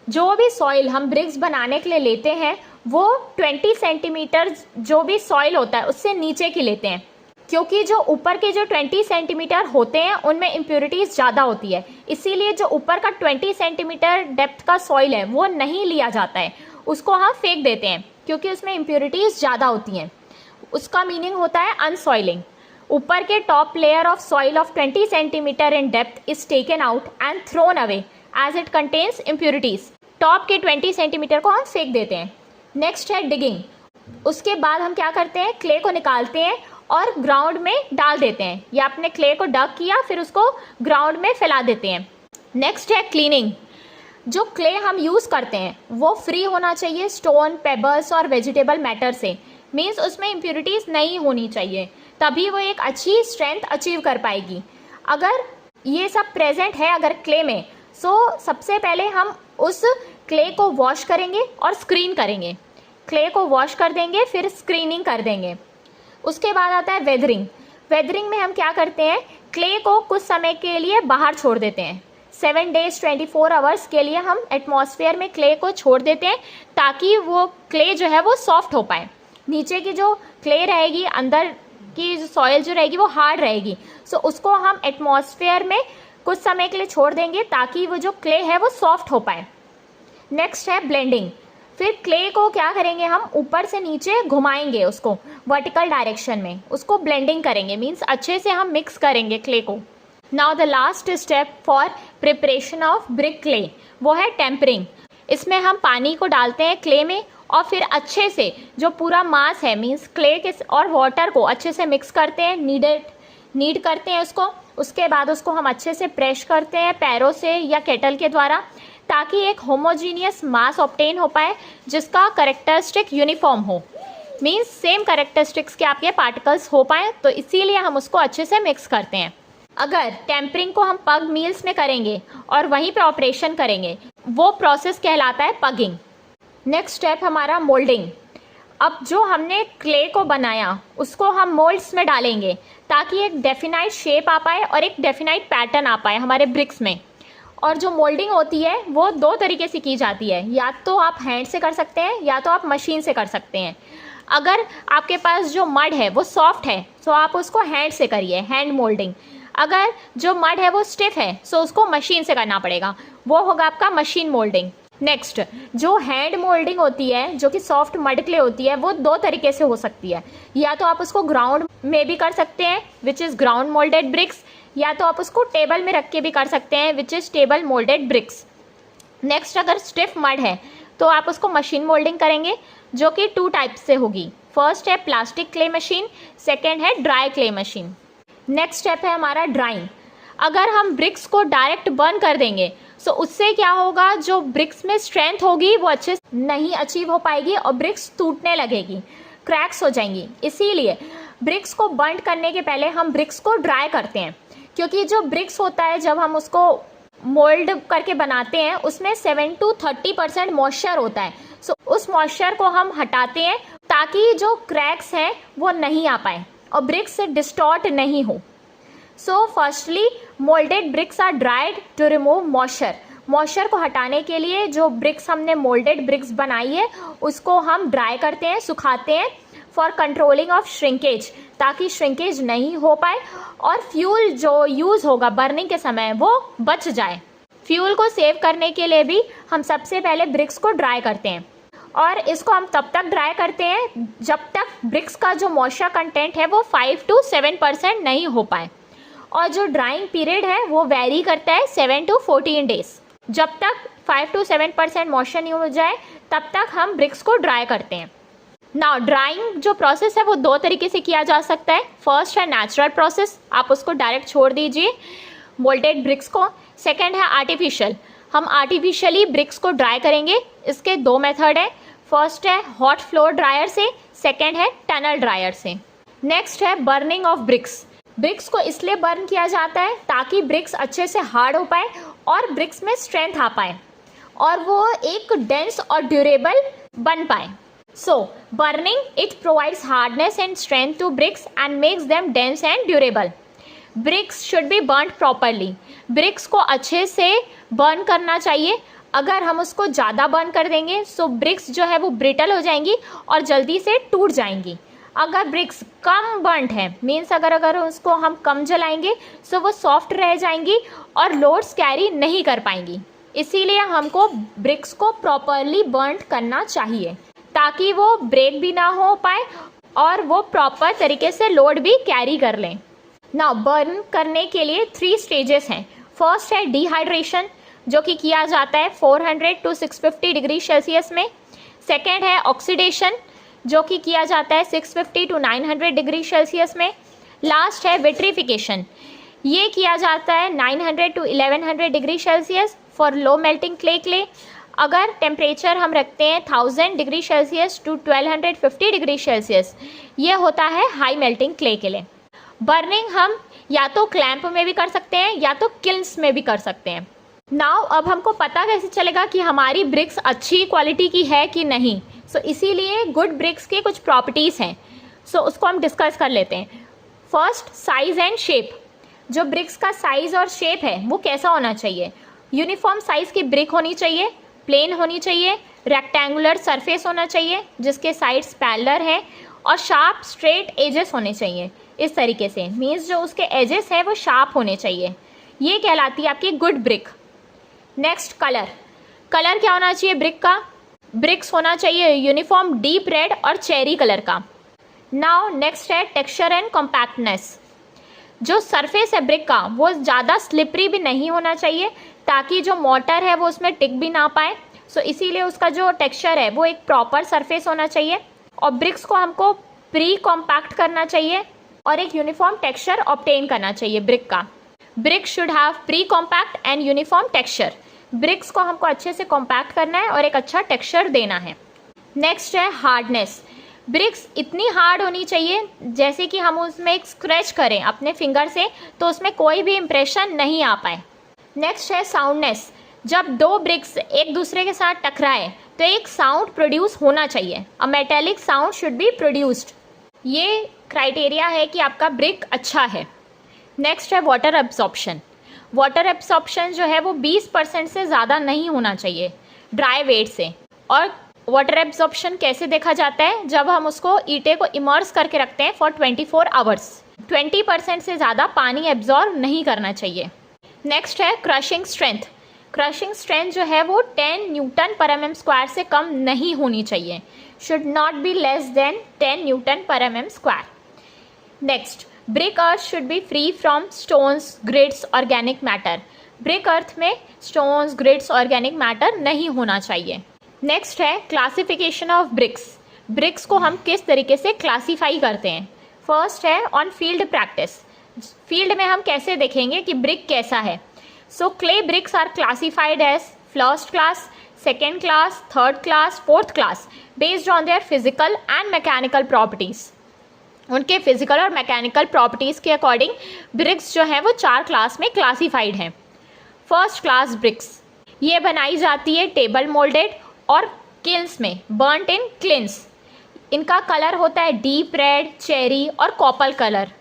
जो भी सॉइल हम ब्रिक्स बनाने के लिए लेते हैं वो 20 सेंटीमीटर जो भी सॉइल होता है उससे नीचे की लेते हैं, क्योंकि जो ऊपर के जो 20 सेंटीमीटर होते हैं उनमें इम्प्योरिटीज़ ज़्यादा होती है। इसीलिए जो ऊपर का 20 सेंटीमीटर डेप्थ का सॉइल है वो नहीं लिया जाता है, उसको हम फेंक देते हैं क्योंकि उसमें इम्प्योरिटीज़ ज़्यादा होती हैं। उसका मीनिंग होता है अनसॉइलिंग। ऊपर के top layer of soil of 20 centimetre in depth is taken out and thrown away as it contains impurities. Top के 20 सेंटीमीटर को हम फेंक देते हैं। नेक्स्ट है डिगिंग। उसके बाद हम क्या करते हैं, क्ले को निकालते हैं और ग्राउंड में डाल देते हैं, या अपने क्ले को डग किया फिर उसको ग्राउंड में फैला देते हैं। नेक्स्ट है क्लीनिंग। जो क्ले हम यूज़ करते हैं वो फ्री होना चाहिए स्टोन, पेबल्स और वेजिटेबल मैटर से। मीन्स उसमें इम्प्योरिटीज़ नहीं होनी चाहिए, तभी वो एक अच्छी स्ट्रेंथ अचीव कर पाएगी। अगर ये सब प्रेजेंट है अगर क्ले में, सो सबसे पहले हम उस क्ले को वॉश करेंगे और स्क्रीन करेंगे। क्ले को वॉश कर देंगे, फिर स्क्रीनिंग कर देंगे। उसके बाद आता है वेदरिंग। वेदरिंग में हम क्या करते हैं, क्ले को कुछ समय के लिए बाहर छोड़ देते हैं। 7 डेज 24 आवर्स के लिए हम एटमॉस्फेयर में क्ले को छोड़ देते हैं, ताकि वो क्ले जो है वो सॉफ्ट हो पाए। नीचे की जो क्ले रहेगी, अंदर की जो सॉइल जो रहेगी वो हार्ड रहेगी। सो उसको हम एटमॉस्फेयर में कुछ समय के लिए छोड़ देंगे, ताकि वो जो क्ले है वो सॉफ्ट हो पाए। नेक्स्ट है ब्लेंडिंग। फिर क्ले को क्या करेंगे, हम ऊपर से नीचे घुमाएंगे उसको वर्टिकल डायरेक्शन में, उसको ब्लेंडिंग करेंगे। मीन्स अच्छे से हम मिक्स करेंगे क्ले को। Now the last step for preparation of brick clay, वो है टेम्परिंग। इसमें हम पानी को डालते हैं क्ले में और फिर अच्छे से जो पूरा मास है, मीन्स क्ले के और वाटर को अच्छे से मिक्स करते हैं, नीड करते हैं उसको। उसके बाद उसको हम अच्छे से प्रेस करते हैं पैरों से या केटल के द्वारा, ताकि एक होमोजीनियस मास ऑब्टेन हो पाए जिसका कैरेक्टरिस्टिक यूनिफॉर्म हो। मीन्स सेम कैरेक्टरिस्टिक्स के आपके पार्टिकल्स हो पाए, तो इसीलिए हम उसको अच्छे से मिक्स करते हैं। अगर टेम्परिंग को हम पग मील्स में करेंगे और वहीं पे ऑपरेशन करेंगे, वो प्रोसेस कहलाता है पगिंग। नेक्स्ट स्टेप हमारा मोल्डिंग। अब जो हमने क्ले को बनाया उसको हम मोल्ड्स में डालेंगे, ताकि एक डेफिनाइट शेप आ पाए और एक डेफिनाइट पैटर्न आ पाए हमारे ब्रिक्स में। और जो मोल्डिंग होती है वो 2 तरीके से की जाती है, या तो आप हैंड से कर सकते हैं या तो आप मशीन से कर सकते हैं। अगर आपके पास जो मड है वो सॉफ्ट है तो आप उसको हैंड से करिए, हैंड मोल्डिंग। अगर जो मड है वो स्टिफ है तो उसको मशीन से करना पड़ेगा, वो होगा आपका मशीन मोल्डिंग। नेक्स्ट, जो हैंड मोल्डिंग होती है जो कि सॉफ्ट मड क्ले होती है, वो 2 तरीके से हो सकती है। या तो आप उसको ग्राउंड में भी कर सकते हैं, which is ground moulded bricks, या तो आप उसको टेबल में रख के भी कर सकते हैं, which is table moulded bricks. Next, अगर स्टिफ मड है तो आप उसको मशीन मोल्डिंग करेंगे, जो कि 2 टाइप से होगी। फर्स्ट है प्लास्टिक क्ले मशीन, सेकेंड है dry clay machine. Next step है हमारा ड्राइंग। अगर हम ब्रिक्स को डायरेक्ट बर्न कर देंगे तो उससे क्या होगा, जो ब्रिक्स में स्ट्रेंथ होगी वो अच्छे से नहीं अचीव हो पाएगी और ब्रिक्स टूटने लगेगी, क्रैक्स हो जाएंगी। इसीलिए ब्रिक्स को बर्न करने के पहले हम ब्रिक्स को ड्राई करते हैं, क्योंकि जो ब्रिक्स होता है जब हम उसको मोल्ड करके बनाते हैं उसमें 7 to 30% मॉइस्चर होता है। सो उस मॉइस्चर को हम हटाते हैं, ताकि जो क्रैक्स हैं वो नहीं आ पाए और ब्रिक्स डिस्टॉर्ट नहीं हो। So firstly moulded bricks are dried to remove moisture. Moisture को हटाने के लिए जो ब्रिक्स हमने मोल्डेड ब्रिक्स बनाई है उसको हम ड्राई करते हैं, सुखाते हैं फॉर कंट्रोलिंग ऑफ श्रिंकेज, ताकि श्रिंकेज नहीं हो पाए और फ्यूल जो यूज़ होगा बर्निंग के समय वो बच जाए। फ्यूल को सेव करने के लिए भी हम सबसे पहले ब्रिक्स को ड्राई करते हैं, और इसको हम तब तक ड्राई करते हैं जब तक ब्रिक्स का जो मॉइस्चर कंटेंट है वो 5 to 7% नहीं हो पाए। और जो ड्राइंग पीरियड है वो वेरी करता है 7 to 14 डेज। जब तक 5 to 7% मॉइस्चर नहीं हो जाए तब तक हम ब्रिक्स को ड्राई करते हैं। नाउ ड्राइंग जो प्रोसेस है वो 2 तरीके से किया जा सकता है। फर्स्ट है नेचुरल प्रोसेस, आप उसको डायरेक्ट छोड़ दीजिए मोल्डेड ब्रिक्स को। सेकेंड है आर्टिफिशियल, हम आर्टिफिशियली ब्रिक्स को ड्राई करेंगे। इसके 2 मेथड है, फर्स्ट है हॉट फ्लोर ड्रायर से, सेकेंड है टनल ड्रायर से। नेक्स्ट है बर्निंग ऑफ ब्रिक्स। ब्रिक्स को इसलिए बर्न किया जाता है ताकि ब्रिक्स अच्छे से हार्ड हो पाए और ब्रिक्स में स्ट्रेंथ आ पाए और वो एक डेंस और ड्यूरेबल बन पाए। So burning it provides hardness and strength to bricks and makes them dense and durable. Bricks should be burn properly. Bricks को अच्छे से बर्न करना चाहिए। अगर हम उसको ज़्यादा बर्न कर देंगे तो ब्रिक्स जो है वो ब्रिटल हो जाएंगी और जल्दी से टूट जाएंगी। अगर ब्रिक्स कम बर्न्ड है, मीन्स अगर उसको हम कम जलाएंगे तो वो सॉफ्ट रह जाएंगी और लोड्स कैरी नहीं कर पाएंगी। इसीलिए हमको ब्रिक्स को प्रॉपरली बर्न करना चाहिए ताकि वो ब्रेक भी ना हो पाए और वो प्रॉपर तरीके से लोड भी कैरी कर लें। नाउ बर्न करने के लिए 3 स्टेजेस हैं। फर्स्ट है डिहाइड्रेशन, जो कि किया जाता है 400 to 650 डिग्री सेल्सियस में। सेकेंड है ऑक्सीडेशन, जो कि किया जाता है 650 to 900 डिग्री सेल्सियस में। लास्ट है विट्रीफिकेशन, ये किया जाता है 900 to 1100 degree Celsius for low melting clay. अगर टेम्परेचर हम रखते हैं 1000 degree Celsius to 1250 degree Celsius, ये होता है हाई मेल्टिंग क्ले के लिए। बर्निंग हम या तो क्लैंप में भी कर सकते हैं या तो किल्न्स में भी कर सकते हैं। नाउ अब हमको पता कैसे चलेगा कि हमारी ब्रिक्स अच्छी क्वालिटी की है कि नहीं। सो इसीलिए गुड ब्रिक्स के कुछ प्रॉपर्टीज़ हैं, सो उसको हम डिस्कस कर लेते हैं। First, size and shape. जो ब्रिक्स का साइज़ और शेप है वो कैसा होना चाहिए? यूनिफॉर्म साइज़ की ब्रिक होनी चाहिए, प्लेन होनी चाहिए, रेक्टेंगुलर सरफेस होना चाहिए जिसके साइड्स पैरेलल है, और शार्प स्ट्रेट एजेस होने चाहिए। इस तरीके से मीन्स जो उसके एजेस हैं वो शार्प होने चाहिए। ये कहलाती है आपकी good brick. Next, colour. Colour क्या होना चाहिए ब्रिक का? ब्रिक्स होना चाहिए यूनिफॉर्म डीप रेड और चेरी कलर का। नाउ नेक्स्ट है टेक्सचर एंड कॉम्पैक्टनेस। जो सरफेस है ब्रिक का वो ज़्यादा स्लिपरी भी नहीं होना चाहिए ताकि जो मोटर है वो उसमें टिक भी ना पाए। सो इसीलिए उसका जो टेक्सचर है वो एक प्रॉपर सरफेस होना चाहिए, और ब्रिक्स को हमको प्री कॉम्पैक्ट करना चाहिए और एक यूनिफॉर्म टेक्सचर ऑब्टेन करना चाहिए ब्रिक का। Brick should have pre compact and uniform texture. Bricks को हमको अच्छे से कॉम्पैक्ट करना है और एक अच्छा टेक्सचर देना है। नेक्स्ट है हार्डनेस। ब्रिक्स इतनी हार्ड होनी चाहिए जैसे कि हम उसमें एक स्क्रैच करें अपने फिंगर से तो उसमें कोई भी इम्प्रेशन नहीं आ पाए। नेक्स्ट है साउंडनेस। जब दो ब्रिक्स एक दूसरे के साथ टकराए तो एक साउंड प्रोड्यूस होना चाहिए, a metallic sound should be produced. ये क्राइटेरिया है कि आपका ब्रिक अच्छा है। नेक्स्ट है वाटर एब्जॉर्प्शन। वाटर एब्जॉर्प्शन जो है वो 20% से ज़्यादा नहीं होना चाहिए ड्राई वेट से। और वाटर एब्जॉर्प्शन कैसे देखा जाता है? जब हम उसको ईंटे को इमर्स करके रखते हैं फॉर 24 आवर्स। 20% से ज़्यादा पानी एब्जॉर्ब नहीं करना चाहिए। नेक्स्ट है क्रशिंग स्ट्रेंथ। क्रशिंग स्ट्रेंथ जो है वो 10 न्यूटन पर mm स्क्वायर से कम नहीं होनी चाहिए, should not be less than 10 newton पर mm square. Next, brick earth should be free from stones, grits, organic matter. Brick earth में स्टोन्स, ग्रिड्स, ऑर्गेनिक मैटर नहीं होना चाहिए। नेक्स्ट है क्लासिफिकेशन ऑफ ब्रिक्स। ब्रिक्स को हम किस तरीके से क्लासीफाई करते हैं? फर्स्ट है ऑन फील्ड प्रैक्टिस। फील्ड में हम कैसे देखेंगे कि ब्रिक कैसा है? So clay bricks are classified as first class, second class, third class, fourth class based on their physical and mechanical properties. उनके फिजिकल और मैकेनिकल प्रॉपर्टीज़ के अकॉर्डिंग ब्रिक्स जो है वो 4 क्लास में क्लासीफाइड हैं। फर्स्ट क्लास ब्रिक्स, ये बनाई जाती है टेबल मोल्डेड और किल्न्स में, बर्नट इन किल्न्स। इनका कलर होता है डीप रेड, चेरी और कॉपर कलर।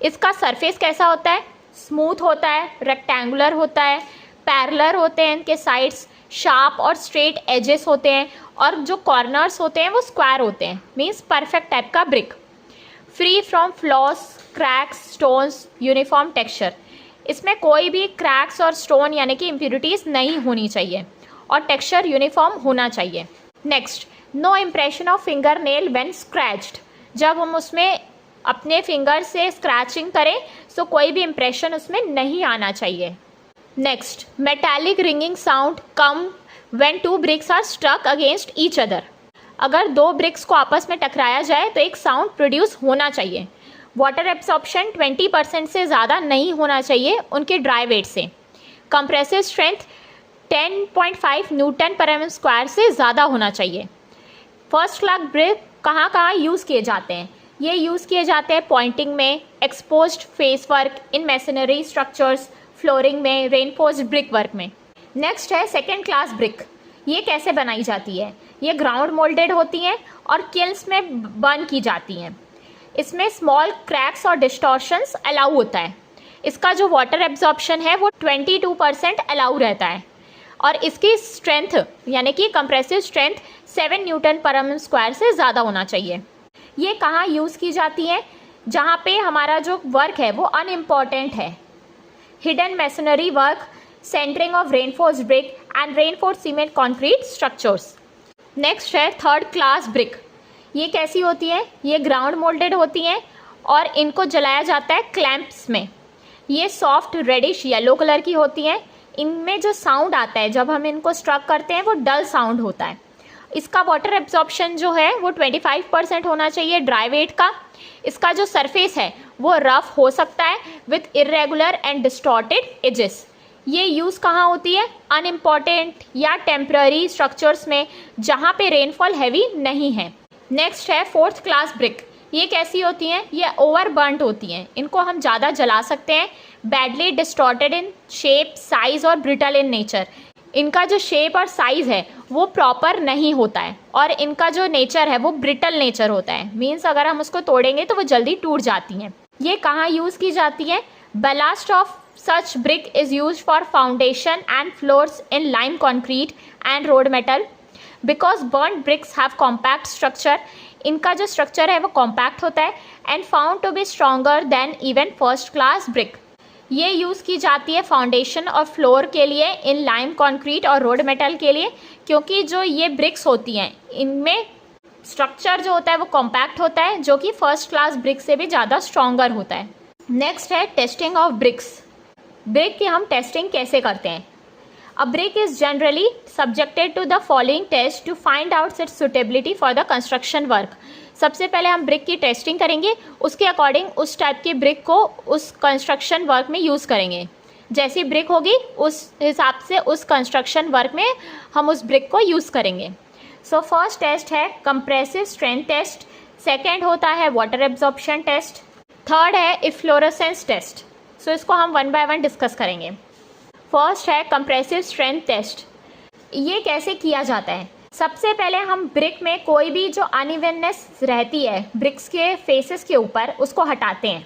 इसका सरफेस कैसा होता है? स्मूथ होता है, रेक्टेंगुलर होता है, पैरेलल होते हैं इनके साइड्स, शार्प और स्ट्रेट एजेस होते हैं, और जो कॉर्नर्स होते हैं वो स्क्वायर होते हैं। मीन्स परफेक्ट टाइप का brick. Free from floss, cracks, stones, uniform texture. इसमें कोई भी क्रैक्स और स्टोन यानी कि इम्प्योरिटीज़ नहीं होनी चाहिए, और टेक्सचर यूनिफॉर्म होना चाहिए। Next, no impression of finger nail when scratched. जब हम उसमें अपने फिंगर से स्क्रैचिंग करें तो कोई भी इम्प्रेशन उसमें नहीं आना चाहिए। Next, metallic ringing sound come when 2 bricks are struck against each other. अगर 2 ब्रिक्स को आपस में टकराया जाए तो एक साउंड प्रोड्यूस होना चाहिए। वाटर एब्सॉर्प्शन 20% से ज़्यादा नहीं होना चाहिए उनके ड्राई वेट से। कंप्रेसिव स्ट्रेंथ 10.5 न्यूटन पर mm स्क्वायर से ज़्यादा होना चाहिए। फर्स्ट क्लास ब्रिक कहाँ कहाँ यूज़ किए जाते हैं? ये यूज़ किए जाते हैं पॉइंटिंग में, एक्सपोज्ड फेस वर्क, इन मैसनरी स्ट्रक्चर्स, फ्लोरिंग में, रेनफोर्स्ड ब्रिक वर्क में। नेक्स्ट है सेकेंड क्लास ब्रिक। ये कैसे बनाई जाती है? ये ग्राउंड मोल्डेड होती हैं और किल्न्स में बर्न की जाती हैं। इसमें स्मॉल क्रैक्स और डिस्टॉर्शंस अलाउ होता है। इसका जो वाटर एब्जॉर्प्शन है वो 22% अलाउ रहता है, और इसकी स्ट्रेंथ यानी कि कंप्रेसिव स्ट्रेंथ 7 न्यूटन पर mm स्क्वायर से ज़्यादा होना चाहिए। ये कहाँ यूज़ की जाती है? जहाँ पे हमारा जो वर्क है वो अनइम्पॉर्टेंट है। Hidden masonry work, centering of reinforced brick and reinforced cement concrete structures. Next है थर्ड क्लास ब्रिक। ये कैसी होती है? ये ग्राउंड मोल्डेड होती हैं और इनको जलाया जाता है क्लैंप्स में। ये सॉफ्ट रेडिश येलो कलर की होती हैं। इनमें जो साउंड आता है जब हम इनको स्ट्रक करते हैं वो डल साउंड होता है। इसका वाटर एब्जॉर्प्शन जो है वो 25% होना चाहिए ड्राई वेट का। इसका जो सरफेस है वो रफ हो सकता है with irregular and distorted edges. ये यूज़ कहाँ होती है? अनइम्पॉर्टेंट या टेम्पररी स्ट्रक्चर्स में जहाँ पे रेनफॉल हैवी नहीं है। नेक्स्ट है 4th क्लास ब्रिक। ये कैसी होती हैं? ये ओवर बर्न्ट होती हैं, इनको हम ज़्यादा जला सकते हैं। Badly distorted in shape, size और ब्रिटल इन नेचर। इनका जो शेप और साइज़ है वो प्रॉपर नहीं होता है और इनका जो नेचर है वो ब्रिटल नेचर होता है। मीन्स अगर हम उसको तोड़ेंगे तो वो जल्दी टूट जाती हैं। ये कहाँ यूज़ की जाती है? Blast of such brick is used for foundation and floors in lime concrete and road metal because burnt bricks have compact structure। इनका जो स्ट्रक्चर है वो कॉम्पैक्ट होता है and found to be stronger than even first class brick. ये यूज़ की जाती है फाउंडेशन और फ्लोर के लिए इन लाइम कॉन्क्रीट और रोड मेटल के लिए, क्योंकि जो ये ब्रिक्स होती हैं इनमें स्ट्रक्चर जो होता है वो कॉम्पैक्ट होता है, जो कि फर्स्ट क्लास ब्रिक से भी ज़्यादा स्ट्रॉन्गर होता है। नेक्स्ट है टेस्टिंग ऑफ ब्रिक्स। ब्रिक की हम टेस्टिंग कैसे करते हैं? A brick is generally subjected to the following test to find out its suitability for the construction work. सबसे पहले हम ब्रिक की टेस्टिंग करेंगे, उसके अकॉर्डिंग उस टाइप की ब्रिक को उस कंस्ट्रक्शन वर्क में यूज़ करेंगे। जैसी ब्रिक होगी उस हिसाब से उस कंस्ट्रक्शन वर्क में हम उस ब्रिक को यूज़ करेंगे। सो फर्स्ट टेस्ट है कंप्रेसिव स्ट्रेंथ टेस्ट, सेकेंड होता है वाटर एब्जॉर्प्शन टेस्ट, थर्ड है इफ्लोरेसेंस टेस्ट। सो इसको हम वन बाय वन डिस्कस करेंगे। फर्स्ट है कंप्रेसिव स्ट्रेंथ टेस्ट। ये कैसे किया जाता है? सबसे पहले हम ब्रिक में कोई भी जो अनइवननेस रहती है ब्रिक्स के फेसेस के ऊपर उसको हटाते हैं।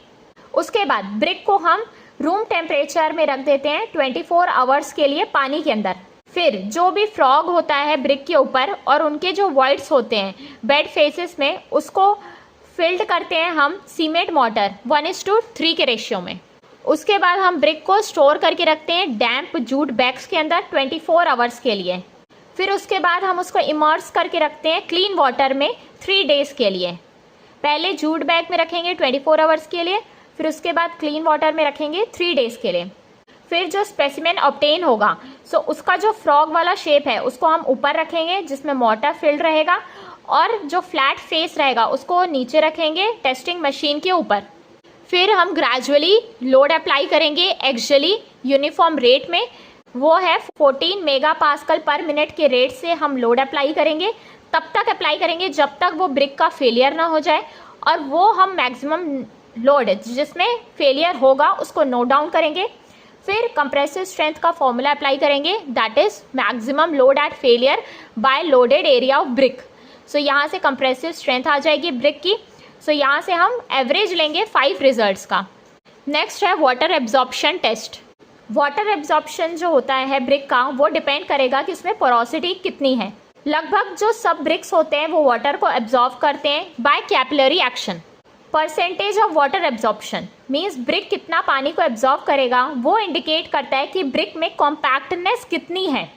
उसके बाद ब्रिक को हम रूम टेम्परेचर में रख देते हैं 24 आवर्स के लिए पानी के अंदर। फिर जो भी फ्रॉग होता है ब्रिक के ऊपर और उनके जो वॉइड्स होते हैं बेड फेसेस में, उसको फिल्ड करते हैं हम सीमेंट मोर्टर 1:3 के रेशियो में। उसके बाद हम ब्रिक को स्टोर करके रखते हैं डैम्प जूट बैग्स के अंदर 24 आवर्स के लिए। फिर उसके बाद हम उसको इमर्स करके रखते हैं क्लीन वाटर में 3 डेज़ के लिए। पहले जूट बैग में रखेंगे 24 आवर्स के लिए, फिर उसके बाद क्लीन वाटर में रखेंगे 3 डेज़ के लिए। फिर जो स्पेसिमेन ऑब्टेन होगा सो उसका जो फ्रॉग वाला शेप है उसको हम ऊपर रखेंगे जिसमें मोर्टर फिल्ड रहेगा, और जो फ्लैट फेस रहेगा उसको नीचे रखेंगे टेस्टिंग मशीन के ऊपर। फिर हम ग्रेजुअली लोड अप्लाई करेंगे एक्चुअली यूनिफॉर्म रेट में, वो है 14 मेगापास्कल पर मिनट के रेट से हम लोड अप्लाई करेंगे। तब तक अप्लाई करेंगे जब तक वो ब्रिक का फेलियर ना हो जाए, और वो हम मैक्सिमम लोड जिसमें फेलियर होगा उसको नोट डाउन करेंगे। फिर कंप्रेसिव स्ट्रेंथ का फॉर्मूला अप्लाई करेंगे, that is maximum load at failure by loaded area of brick. So यहाँ से कंप्रेसिव स्ट्रेंथ आ जाएगी ब्रिक की। सो यहाँ से हम एवरेज लेंगे 5 रिजल्ट्स का। नेक्स्ट है water absorption test. Water absorption जो होता है ब्रिक का वो डिपेंड करेगा कि उसमें पोरोसिटी कितनी है। लगभग जो सब ब्रिक्स होते हैं वो वाटर को एब्जॉर्ब करते हैं by capillary action. Percentage of water absorption means brick कितना पानी को एब्जॉर्ब करेगा वो इंडिकेट करता है कि ब्रिक में कॉम्पैक्टनेस कितनी है।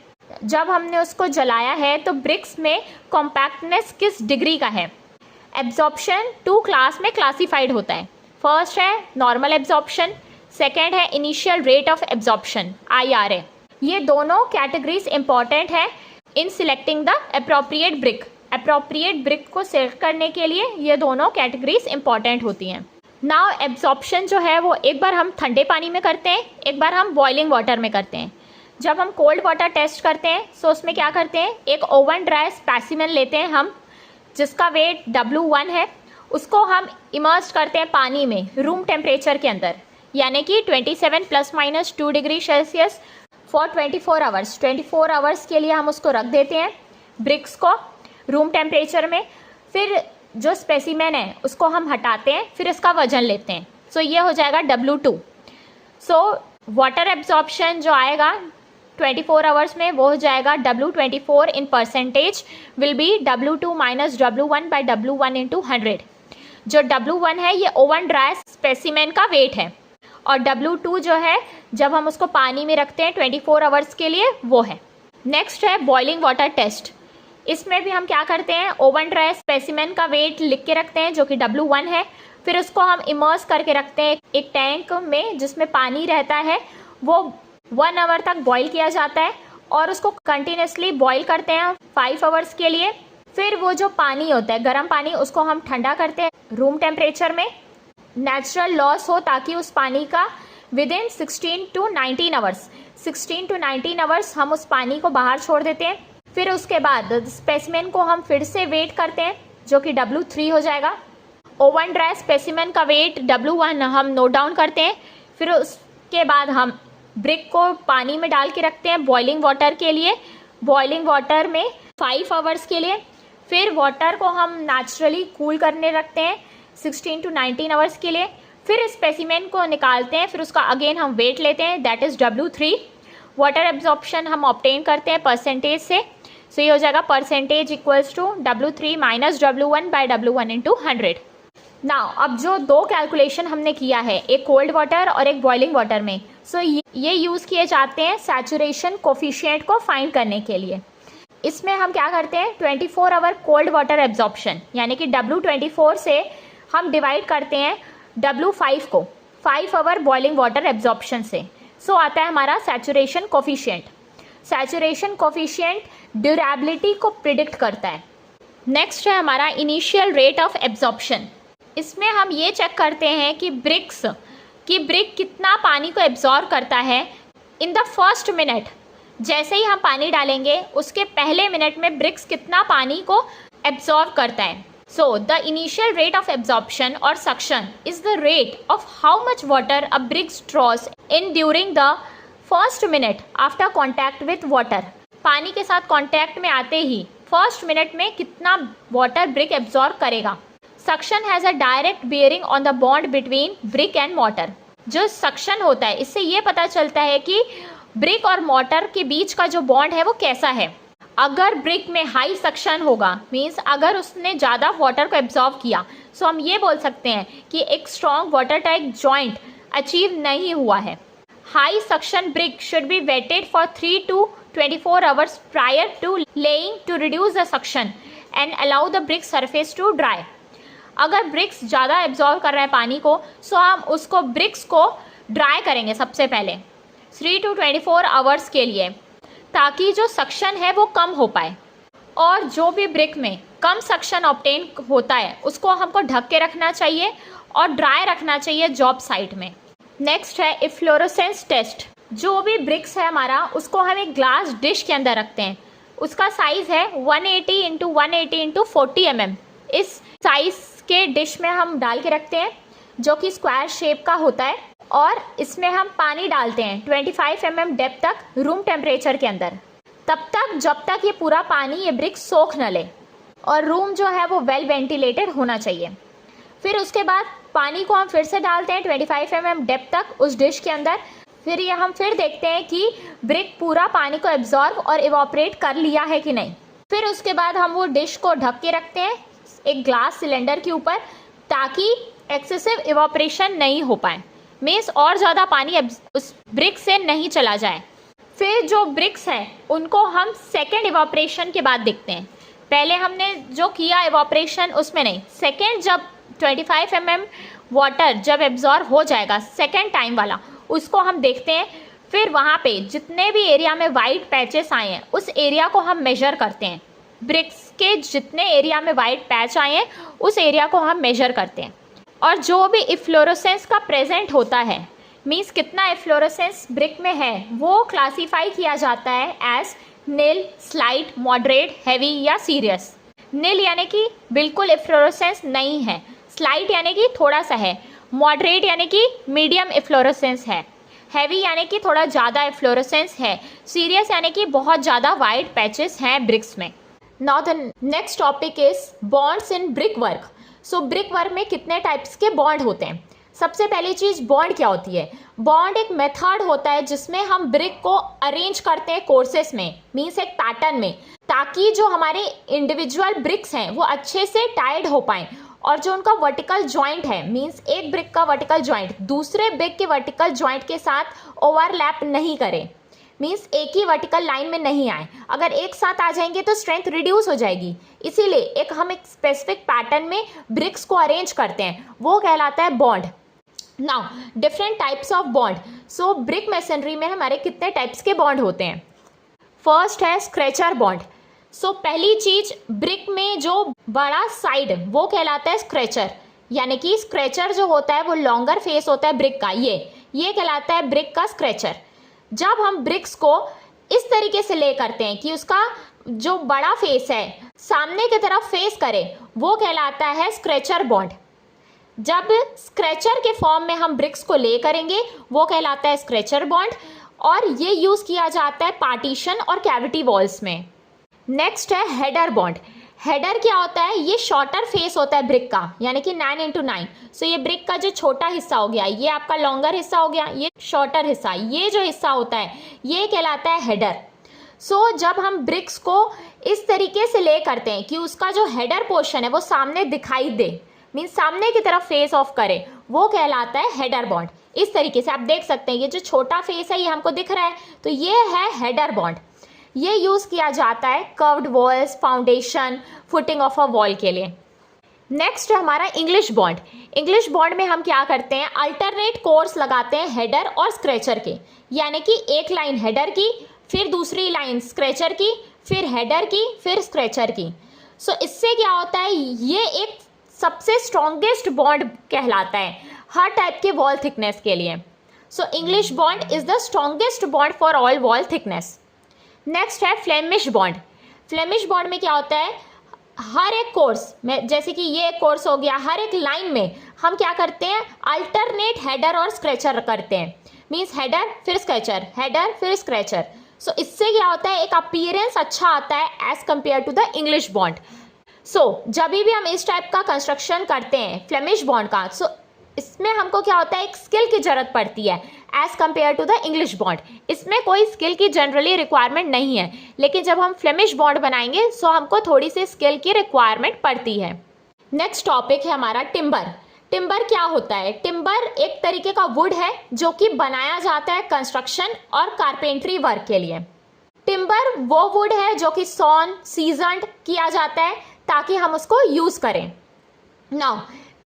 जब हमने उसको जलाया है तो ब्रिक्स में कॉम्पैक्टनेस किस डिग्री का है। एब्जॉर्प्शन 2 क्लास में क्लासिफाइड होता है। फर्स्ट है नॉर्मल एब्जॉर्प्शन, सेकेंड है initial rate of absorption IRA। ये दोनों कैटेगरीज इंपॉर्टेंट है in selecting the appropriate brick. Appropriate brick को सिलेक्ट करने के लिए ये दोनों कैटेगरीज इंपॉर्टेंट होती हैं। नाउ एब्जॉर्प्शन जो है वो एक बार हम ठंडे पानी में करते हैं, एक बार हम बॉइलिंग वाटर में करते हैं। जब हम कोल्ड वाटर टेस्ट करते हैं तो उसमें क्या करते हैं, एक ओवन ड्राई स्पेसिमेन लेते हैं हम जिसका वेट W1 है, उसको हम इमर्स करते हैं पानी में रूम टेम्परेचर के अंदर, यानी कि 27 ± 2 degree Celsius for 24 hours. 24 hours के लिए हम उसको रख देते हैं ब्रिक्स को रूम टेम्परेचर में। फिर जो स्पेसिमेन है उसको हम हटाते हैं, फिर इसका वजन लेते हैं। सो ये हो जाएगा W2। सो वाटर एब्जॉर्प्शन जो आएगा 24 आवर्स में वो हो जाएगा W24 in percentage will be W2 - W1 by W1 × 100। जो W1 है ये ओवन ड्राई स्पेसिमेन का वेट है, और W2 जो है जब हम उसको पानी में रखते हैं 24 आवर्स के लिए वो है। नेक्स्ट है बॉइलिंग वाटर टेस्ट। इसमें भी हम क्या करते हैं, ओवन ड्राई स्पेसिमेन का वेट लिख के रखते हैं जो कि W1 है। फिर उसको हम इमर्स करके रखते हैं एक टैंक में जिसमें पानी रहता है, वो 1 आवर तक बॉईल किया जाता है, और उसको कंटिन्यूसली बॉईल करते हैं 5 आवर्स के लिए। फिर वो जो पानी होता है, गर्म पानी, उसको हम ठंडा करते हैं रूम टेम्परेचर में, नेचुरल लॉस हो ताकि उस पानी का within 16 to 19 hours 16 to 19 hours हम उस पानी को बाहर छोड़ देते हैं। फिर उसके बाद स्पेसिमेन को हम फिर से वेट करते हैं जो कि W3 हो जाएगा। ओवन ड्राई स्पेसिमेन का वेट W1 हम नोट डाउन करते हैं। फिर उसके बाद हम ब्रिक को पानी में डाल के रखते हैं बॉइलिंग वाटर के लिए, बॉइलिंग वाटर में 5 आवर्स के लिए। फिर वाटर को हम नेचुरली कूल करने रखते हैं 16 to 19 आवर्स के लिए। फिर स्पेसिमेन को निकालते हैं, फिर उसका अगेन हम वेट लेते हैं, that is W3। Water absorption हम ऑब्टेन करते हैं परसेंटेज से, सो ये हो जाएगा percentage equals to W3 minus W1 by W1 into 100। Now अब जो दो कैलकुलेशन हमने किया है, एक कोल्ड वाटर और एक बॉइलिंग वाटर में, सो ये यूज़ किए जाते हैं सैचुरेशन कोफिशिएंट को फाइंड करने के लिए। इसमें हम क्या करते हैं, 24 आवर कोल्ड वाटर एब्जॉर्प्शन यानी कि W24 से हम डिवाइड करते हैं W5 को 5 आवर बॉइलिंग वाटर एब्जॉर्प्शन से, सो आता है हमारा saturation coefficient. Saturation coefficient durability को प्रिडिक्ट करता है। नेक्स्ट है हमारा इनिशियल रेट ऑफ एब्जॉर्प्शन। इसमें हम ये चेक करते हैं कि ब्रिक कितना पानी को एब्जॉर्ब करता है इन द फर्स्ट मिनट। जैसे ही हम पानी डालेंगे उसके पहले मिनट में ब्रिक्स कितना पानी को एब्जॉर्ब करता है। So the initial rate of absorption और suction is the rate of how much water a bricks draws in during the first minute after contact with water. पानी के साथ कॉन्टैक्ट में आते ही फर्स्ट मिनट में कितना वाटर ब्रिक एब्जॉर्ब करेगा। Suction has a direct bearing on the bond between brick and motor. जो सक्शन होता है इससे ये पता चलता है कि ब्रिक और मोटर के बीच का जो बॉन्ड है वो कैसा है। अगर ब्रिक में हाई सक्शन होगा, मीन्स अगर उसने ज़्यादा वाटर को एब्जॉर्ब किया, सो हम ये बोल सकते हैं कि एक strong water type joint achieve नहीं हुआ है। High suction brick should be wetted for 3 to 24 hours prior to laying to reduce the suction and allow the brick surface to dry. अगर ब्रिक्स ज़्यादा एब्जॉर्ब कर रहे हैं पानी को, सो हम उसको ब्रिक्स को ड्राई करेंगे सबसे पहले 3 to 24 आवर्स के लिए, ताकि जो सक्शन है वो कम हो पाए। और जो भी ब्रिक में कम सक्शन ऑब्टेन होता है उसको हमको ढक के रखना चाहिए और ड्राई रखना चाहिए जॉब साइट में। नेक्स्ट है इफ्लोरोसेंस टेस्ट। जो भी ब्रिक्स है हमारा उसको हम एक ग्लास डिश के अंदर रखते हैं। उसका साइज़ है 180 इंटू 180 इंटू 40 mm। इस साइज़ के डिश में हम डाल के रखते हैं जो कि स्क्वायर शेप का होता है, और इसमें हम पानी डालते हैं 25 mm डेप्थ तक रूम टेम्परेचर के अंदर, तब तक जब तक ये पूरा पानी ये ब्रिक सोख न ले, और रूम जो है वो वेल वेंटिलेटेड होना चाहिए। फिर उसके बाद पानी को हम फिर से डालते हैं 25 mm डेप्थ तक उस डिश के अंदर। फिर ये हम फिर देखते हैं कि ब्रिक पूरा पानी को एब्जॉर्ब और इवापोरेट कर लिया है कि नहीं। फिर उसके बाद हम वो डिश को ढक के रखते हैं एक ग्लास सिलेंडर के ऊपर, ताकि एक्सेसिव इवापोरेशन नहीं हो पाए, मीन्स और ज़्यादा पानी उस ब्रिक से नहीं चला जाए। फिर जो ब्रिक्स हैं उनको हम सेकेंड इवापोरेशन के बाद देखते हैं। पहले हमने जो किया इवापोरेशन उसमें नहीं, सेकेंड जब 25 mm वाटर जब एब्जॉर्ब हो जाएगा सेकेंड टाइम वाला, उसको हम देखते हैं। फिर वहाँ पे जितने भी एरिया में वाइट पैचेस आए हैं उस एरिया को हम मेजर करते हैं। ब्रिक्स के जितने एरिया में वाइट पैच आए हैं उस एरिया को हम मेजर करते हैं। और जो भी इफ्लोरोसेंस का प्रेजेंट होता है, मीन्स कितना इफ्लोरोसेंस ब्रिक में है, वो क्लासीफाई किया जाता है एज नील, स्लाइट, मॉडरेट, हैवी या सीरियस। नील यानी कि बिल्कुल इफ्लोरोसेंस नहीं है, स्लाइट यानी कि थोड़ा सा है, मॉडरेट यानी कि मीडियम इफ्लोरोसेंस है, हैवी यानी कि थोड़ा ज़्यादा इफ्लोरोसेंस है, सीरियस यानी कि बहुत ज़्यादा वाइट पैचेस हैं ब्रिक्स में। Now the next topic is bonds in brick work. So brick work में कितने टाइप्स के बॉन्ड होते हैं। सबसे पहली चीज़ बॉन्ड क्या होती है। बॉन्ड एक मेथड होता है जिसमें हम ब्रिक को अरेंज करते हैं कोर्सेस में, मीन्स एक पैटर्न में, ताकि जो हमारे इंडिविजुअल ब्रिक्स हैं वो अच्छे से टाइड हो पाएं, और जो उनका वर्टिकल जॉइंट है, मीन्स एक ब्रिक का वर्टिकल जॉइंट दूसरे ब्रिक के वर्टिकल जॉइंट के साथ ओवरलैप नहीं करे, मीन्स एक ही वर्टिकल लाइन में नहीं आए। अगर एक साथ आ जाएंगे तो स्ट्रेंथ रिड्यूस हो जाएगी, इसीलिए हम एक स्पेसिफिक पैटर्न में ब्रिक्स को अरेंज करते हैं, वो कहलाता है bond. Now different types of bond. So brick masonry में हमारे कितने टाइप्स के बॉन्ड होते हैं। फर्स्ट है स्क्रैचर बॉन्ड। सो पहली चीज, ब्रिक में जो बड़ा साइड वो कहलाता है स्क्रैचर, यानी कि स्क्रैचर जो होता है वो लॉन्गर फेस होता है ब्रिक का, ये कहलाता है ब्रिक का स्क्रैचर। जब हम ब्रिक्स को इस तरीके से ले करते हैं कि उसका जो बड़ा फेस है सामने की तरफ फेस करे, वो कहलाता है स्क्रैचर बॉन्ड। जब स्क्रैचर के फॉर्म में हम ब्रिक्स को ले करेंगे वो कहलाता है स्क्रैचर बॉन्ड, और ये यूज किया जाता है पार्टीशन और कैविटी वॉल्स में। नेक्स्ट है हेडर बॉन्ड। हेडर क्या होता है? ये शॉर्टर फेस होता है ब्रिक का, यानी कि 9x9। सो ये ब्रिक का जो छोटा हिस्सा हो गया, ये आपका लॉन्गर हिस्सा हो गया, ये शॉर्टर हिस्सा, ये जो हिस्सा होता है ये कहलाता है हेडर। सो जब हम ब्रिक्स को इस तरीके से ले करते हैं कि उसका जो हेडर पोर्शन है वो सामने दिखाई दे, मीन्स सामने की तरफ फेस ऑफ करे, वो कहलाता है हेडर बॉन्ड। इस तरीके से आप देख सकते हैं ये जो छोटा फेस है ये हमको दिख रहा है, तो ये है हेडर बॉन्ड। ये यूज किया जाता है curved walls, foundation, footing of a wall के लिए। नेक्स्ट है हमारा इंग्लिश बॉन्ड। इंग्लिश बॉन्ड में हम क्या करते हैं? अल्टरनेट कोर्स लगाते हैं हेडर और स्क्रैचर के, यानी कि एक लाइन हेडर की, फिर दूसरी लाइन स्क्रैचर की, फिर हेडर की, फिर स्क्रैचर की। सो इससे क्या होता है? ये एक सबसे स्ट्रॉन्गेस्ट बॉन्ड कहलाता है हर टाइप के वॉल थिकनेस के लिए। So English bond is the strongest bond for all wall thickness. Next है फ्लेमिश बॉन्ड। फ्लेमिश बॉन्ड में क्या होता है? हर एक कोर्स में, जैसे कि ये एक कोर्स हो गया, हर एक लाइन में हम क्या करते हैं? अल्टरनेट हेडर और स्क्रैचर करते हैं, मीन्स हेडर फिर स्क्रैचर, हेडर फिर स्क्रैचर। सो इससे क्या होता है? एक अपीयरेंस अच्छा आता है as compare to the English bond. So जब भी हम इस टाइप का कंस्ट्रक्शन करते हैं फ्लेमिश बॉन्ड का, सो इसमें हमको क्या होता है? एक स्किल की जरूरत पड़ती है as compare to the English bond. इसमें कोई स्किल की जनरली रिक्वायरमेंट नहीं है, लेकिन जब हम फ्लेमिश बॉन्ड बनाएंगे सो हमको थोड़ी सी स्किल की रिक्वायरमेंट पड़ती है। नेक्स्ट टॉपिक है हमारा टिम्बर। टिम्बर क्या होता है? टिम्बर एक तरीके का वुड है जो कि बनाया जाता है कंस्ट्रक्शन और कारपेंट्री वर्क के लिए। टिम्बर वो वुड है जो कि सॉन सीजन्ड किया जाता है ताकि हम उसको यूज करें। नाउ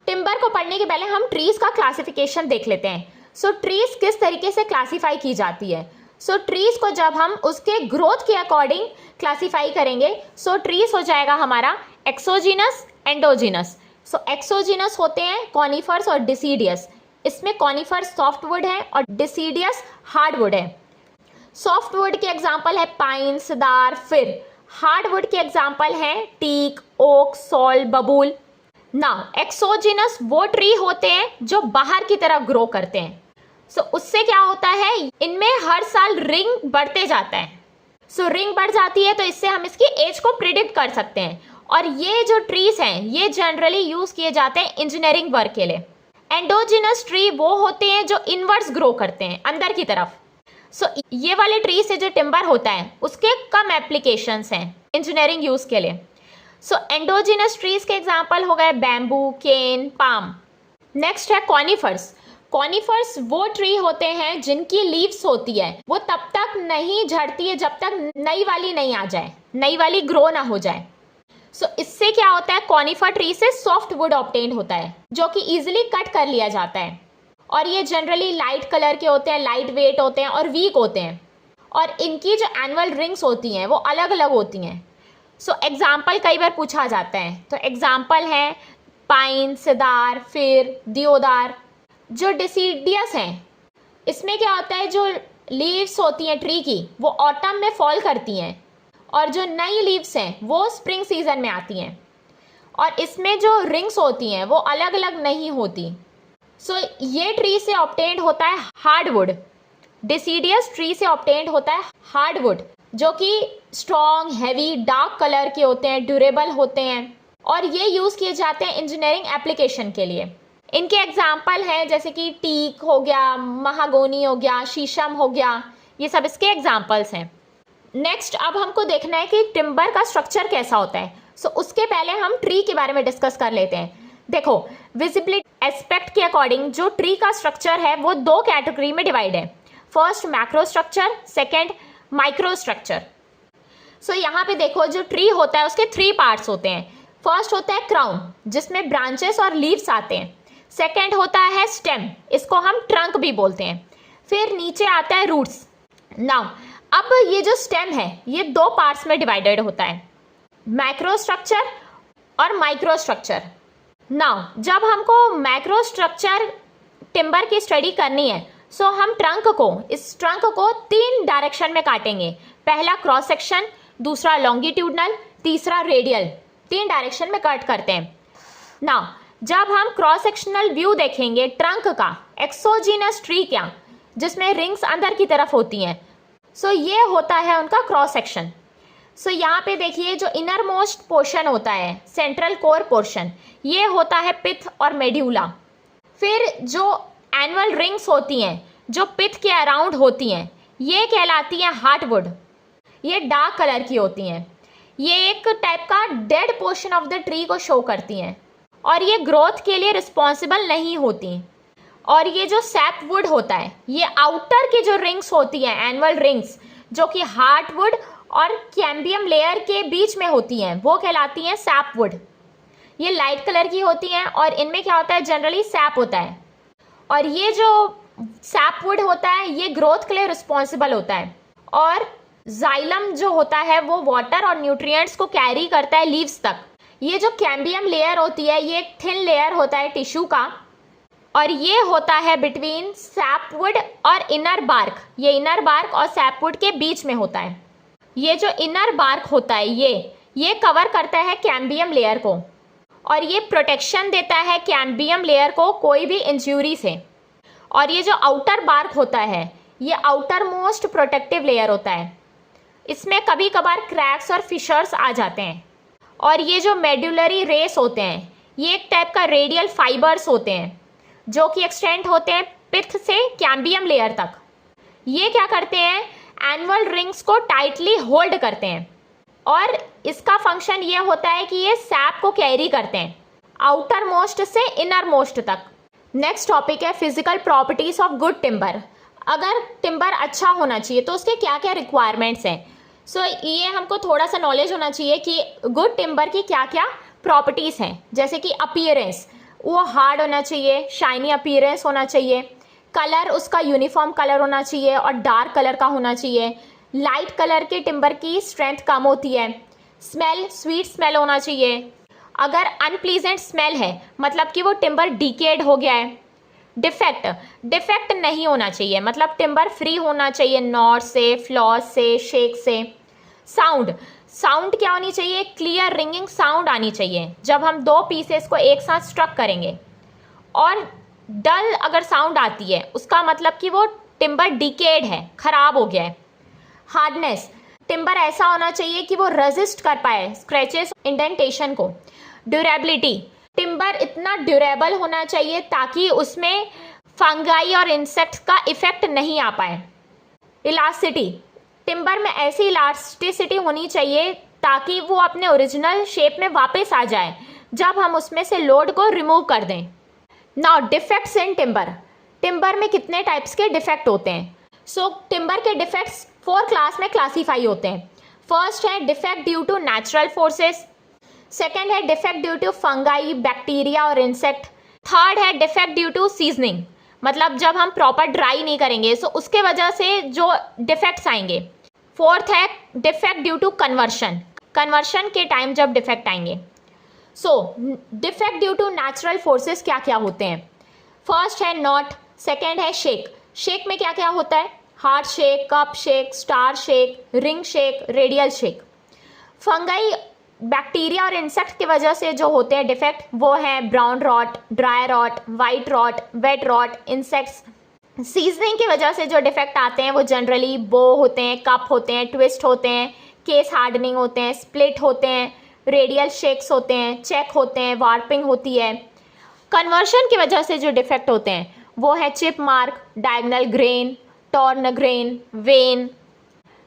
टिम्बर को पढ़ने के पहले हम ट्रीज का क्लासिफिकेशन देख लेते हैं। सो ट्रीज किस तरीके से क्लासिफाई की जाती है? सो ट्रीज को जब हम उसके ग्रोथ के अकॉर्डिंग क्लासिफाई करेंगे, सो ट्रीज हो जाएगा हमारा एक्सोजीनस, एंडोजीनस। सो एक्सोजीनस होते हैं कॉनिफर्स और डिसीडियस। इसमें कॉनिफर्स सॉफ्ट वुड है और डिसीडियस हार्ड वुड है। सॉफ्ट वुड के एग्जाम्पल है पाइन, सदार, फिर हार्ड वुड के एग्जाम्पल हैं टीक, ओक, सॉल, बबूल। नाउ एक्सोजीनस वो ट्री होते हैं जो बाहर की तरफ ग्रो करते हैं। सो उससे क्या होता है? इनमें हर साल रिंग बढ़ते जाता है। सो रिंग बढ़ जाती है तो इससे हम इसकी एज को प्रिडिक्ट कर सकते हैं। और ये जो ट्रीज हैं ये जनरली यूज किए जाते हैं इंजीनियरिंग वर्क के लिए। एंडोजिनस ट्री वो होते हैं जो इनवर्ड्स ग्रो करते हैं, अंदर की तरफ। सो ये वाले ट्री से जो टिम्बर होता है उसके कम एप्लीकेशंस हैं इंजीनियरिंग यूज के लिए। सो एंडोजिनस ट्रीज के एग्जाम्पल हो गए बैम्बू, केन, पाम। नेक्स्ट है कॉनिफर्स। कॉनिफर्स वो ट्री होते हैं जिनकी लीव्स होती है वो तब तक नहीं झड़ती है जब तक नई वाली नहीं आ जाए, नई वाली ग्रो ना हो जाए। सो इससे क्या होता है? कॉनिफर ट्री से सॉफ्ट वुड ऑब्टेन होता है जो कि इजिली कट कर लिया जाता है। और ये जनरली लाइट कलर के होते हैं, लाइट वेट होते हैं और वीक होते हैं। और इनकी जो एनुअल रिंग्स होती हैं वो अलग अलग होती हैं। सो एग्जाम्पल कई बार पूछा जाता है, तो एग्जाम्पल है पाइन, सिदार, फिर दियोदार। जो डिसीडियस हैं इसमें क्या होता है? जो लीव्स होती हैं ट्री की वो ऑटम में फॉल करती हैं और जो नई लीव्स हैं वो स्प्रिंग सीजन में आती हैं। और इसमें जो रिंग्स होती हैं वो अलग अलग नहीं होती। सो ये ट्री से ऑब्टेन्ड होता है हार्डवुड। डिसीडियस ट्री से ऑब्टेन्ड होता है हार्डवुड जो कि स्ट्रॉन्ग, हैवी, डार्क कलर के होते हैं, ड्यूरेबल होते हैं और ये यूज किए जाते हैं इंजीनियरिंग एप्लीकेशन के लिए। इनके एग्जाम्पल हैं जैसे कि टीक हो गया, महागोनी हो गया, शीशम हो गया, ये सब इसके एग्जाम्पल्स हैं। नेक्स्ट अब हमको देखना है कि टिम्बर का स्ट्रक्चर कैसा होता है। सो उसके पहले हम ट्री के बारे में डिस्कस कर लेते हैं। देखो, विजिबिलिटी एस्पेक्ट के अकॉर्डिंग जो ट्री का स्ट्रक्चर है वो दो कैटेगरी में डिवाइड है। First macro structure, second micro structure. So यहाँ पे देखो जो ट्री होता है उसके 3 पार्ट्स होते हैं। फर्स्ट होता है क्राउन जिसमें ब्रांचेस और लीव्स आते हैं। सेकेंड होता है स्टेम, इसको हम ट्रंक भी बोलते हैं। फिर नीचे आता है रूट्स। नाउ अब ये जो स्टेम है ये दो पार्ट्स में डिवाइडेड होता है, मैक्रो स्ट्रक्चर और माइक्रो स्ट्रक्चर। नाउ जब हमको मैक्रो स्ट्रक्चर टिम्बर की स्टडी करनी है, सो हम इस ट्रंक को 3 डायरेक्शन में काटेंगे। पहला क्रॉस सेक्शन, दूसरा लॉन्गिट्यूडनल, तीसरा रेडियल, 3 डायरेक्शन में कट करते हैं। नाउ जब हम क्रॉस सेक्शनल व्यू देखेंगे ट्रंक का, एक्सोजीनस ट्री क्या, जिसमें रिंग्स अंदर की तरफ होती हैं, सो ये होता है उनका क्रॉस सेक्शन। सो यहाँ पे देखिए जो इनर मोस्ट पोर्शन होता है, सेंट्रल कोर पोर्शन, ये होता है पिथ और मेड्यूला। फिर जो एनुअल रिंग्स होती हैं जो पिथ के अराउंड होती हैं, ये कहलाती हैं हार्टवुड। ये डार्क कलर की होती हैं, ये एक टाइप का dead portion of the tree को शो करती हैं और ये ग्रोथ के लिए रिस्पॉन्सिबल नहीं होती। और ये जो सैपवुड होता है, ये आउटर की जो रिंग्स होती हैं, एनुअल रिंग्स, जो कि हार्टवुड और कैम्बियम लेयर के बीच में होती हैं, वो कहलाती हैं सैपवुड। ये लाइट कलर की होती हैं और इनमें क्या होता है, जनरली सैप होता है। और ये जो सैपवुड होता है ये ग्रोथ के लिए रिस्पॉन्सिबल होता है। और जाइलम जो होता है वो वाटर और न्यूट्रिएंट्स को कैरी करता है लीव्स तक। ये जो कैम्बियम लेयर होती है ये एक थिन लेयर होता है टिश्यू का, और ये होता है बिटवीन सैपवुड और इनर बार्क। ये इनर बार्क और सैपवुड के बीच में होता है। ये जो इनर बार्क होता है ये कवर करता है कैम्बियम लेयर को, और ये प्रोटेक्शन देता है कैम्बियम लेयर को कोई भी इंज्यूरी से। और ये जो आउटर बार्क होता है ये आउटर मोस्ट प्रोटेक्टिव लेयर होता है, इसमें कभी कभार क्रैक्स और फिशर्स आ जाते हैं। और ये जो मेडुलरी रेस होते हैं ये एक टाइप का रेडियल फाइबर्स होते हैं जो कि एक्सटेंड होते हैं पिथ से कैम्बियम लेयर तक। ये क्या करते हैं, एनुअल रिंग्स को टाइटली होल्ड करते हैं, और इसका फंक्शन ये होता है कि ये सैप को कैरी करते हैं आउटर मोस्ट से इनर मोस्ट तक। नेक्स्ट टॉपिक है physical properties of good timber. अगर टिम्बर अच्छा होना चाहिए तो उसके क्या क्या रिक्वायरमेंट्स हैं। सो ये हमको थोड़ा सा नॉलेज होना चाहिए कि गुड टिम्बर की क्या क्या प्रॉपर्टीज़ हैं। जैसे कि अपीयरेंस, वो हार्ड होना चाहिए, शाइनी अपीयरेंस होना चाहिए, कलर उसका यूनिफॉर्म कलर होना चाहिए और डार्क कलर का होना चाहिए। लाइट कलर के टिम्बर की स्ट्रेंथ कम होती है। स्मेल, स्वीट स्मेल होना चाहिए। अगर अनप्लीजेंट स्मेल है मतलब कि वो टिम्बर डिकेड हो गया है। डिफेक्ट नहीं होना चाहिए, मतलब टिम्बर फ्री होना चाहिए नॉट से, फ्लॉज से, शेक से। साउंड क्या होनी चाहिए, क्लियर रिंगिंग साउंड आनी चाहिए जब हम 2 पीसेस को एक साथ स्ट्रक करेंगे। और डल अगर साउंड आती है उसका मतलब कि वो टिम्बर डिकेड है, खराब हो गया है। हार्डनेस, टिम्बर ऐसा होना चाहिए कि वो रेजिस्ट कर पाए स्क्रैचेस, इंडेंटेशन को। ड्यूरेबिलिटी, टिम्बर इतना ड्यूरेबल होना चाहिए ताकि उसमें फंगाई और इंसेक्ट्स का इफेक्ट नहीं आ पाए। इलास्टिसिटी, टिम्बर में ऐसी इलास्टिसिटी होनी चाहिए ताकि वो अपने ओरिजिनल शेप में वापस आ जाए जब हम उसमें से लोड को रिमूव कर दें। नाउ डिफेक्ट्स इन टिम्बर में कितने टाइप्स के डिफेक्ट होते हैं। सो टिम्बर के डिफेक्ट्स 4 क्लास में क्लासीफाई होते हैं। फर्स्ट है defect due to natural forces, second है defect due to fungi, bacteria और इंसेक्ट, थर्ड है डिफेक्ट ड्यू टू सीजनिंग, मतलब जब हम प्रॉपर ड्राई नहीं करेंगे सो उसके वजह से जो डिफेक्ट्स आएंगे। फोर्थ है डिफेक्ट ड्यू टू कन्वर्शन के टाइम जब डिफेक्ट आएंगे। So defect due to natural forces क्या क्या होते हैं। फर्स्ट है नॉट, सेकेंड है शेक में क्या क्या होता है, heart shake, cup shake, star shake, ring shake, radial shake. Fungi, bacteria और इंसेक्ट की वजह से जो होते हैं डिफेक्ट वो है brown rot, dry rot, white rot, wet rot, insects. Seasoning की वजह से जो डिफेक्ट आते हैं वो जनरली बो होते हैं, कप होते हैं, ट्विस्ट होते हैं, केस हार्डनिंग होते हैं, स्प्लिट होते हैं, रेडियल शेक्स होते हैं, चेक होते हैं, वार्पिंग होती है। कन्वर्शन की वजह से जो डिफेक्ट होते हैं वो है chip mark, diagonal grain, torn grain, vein.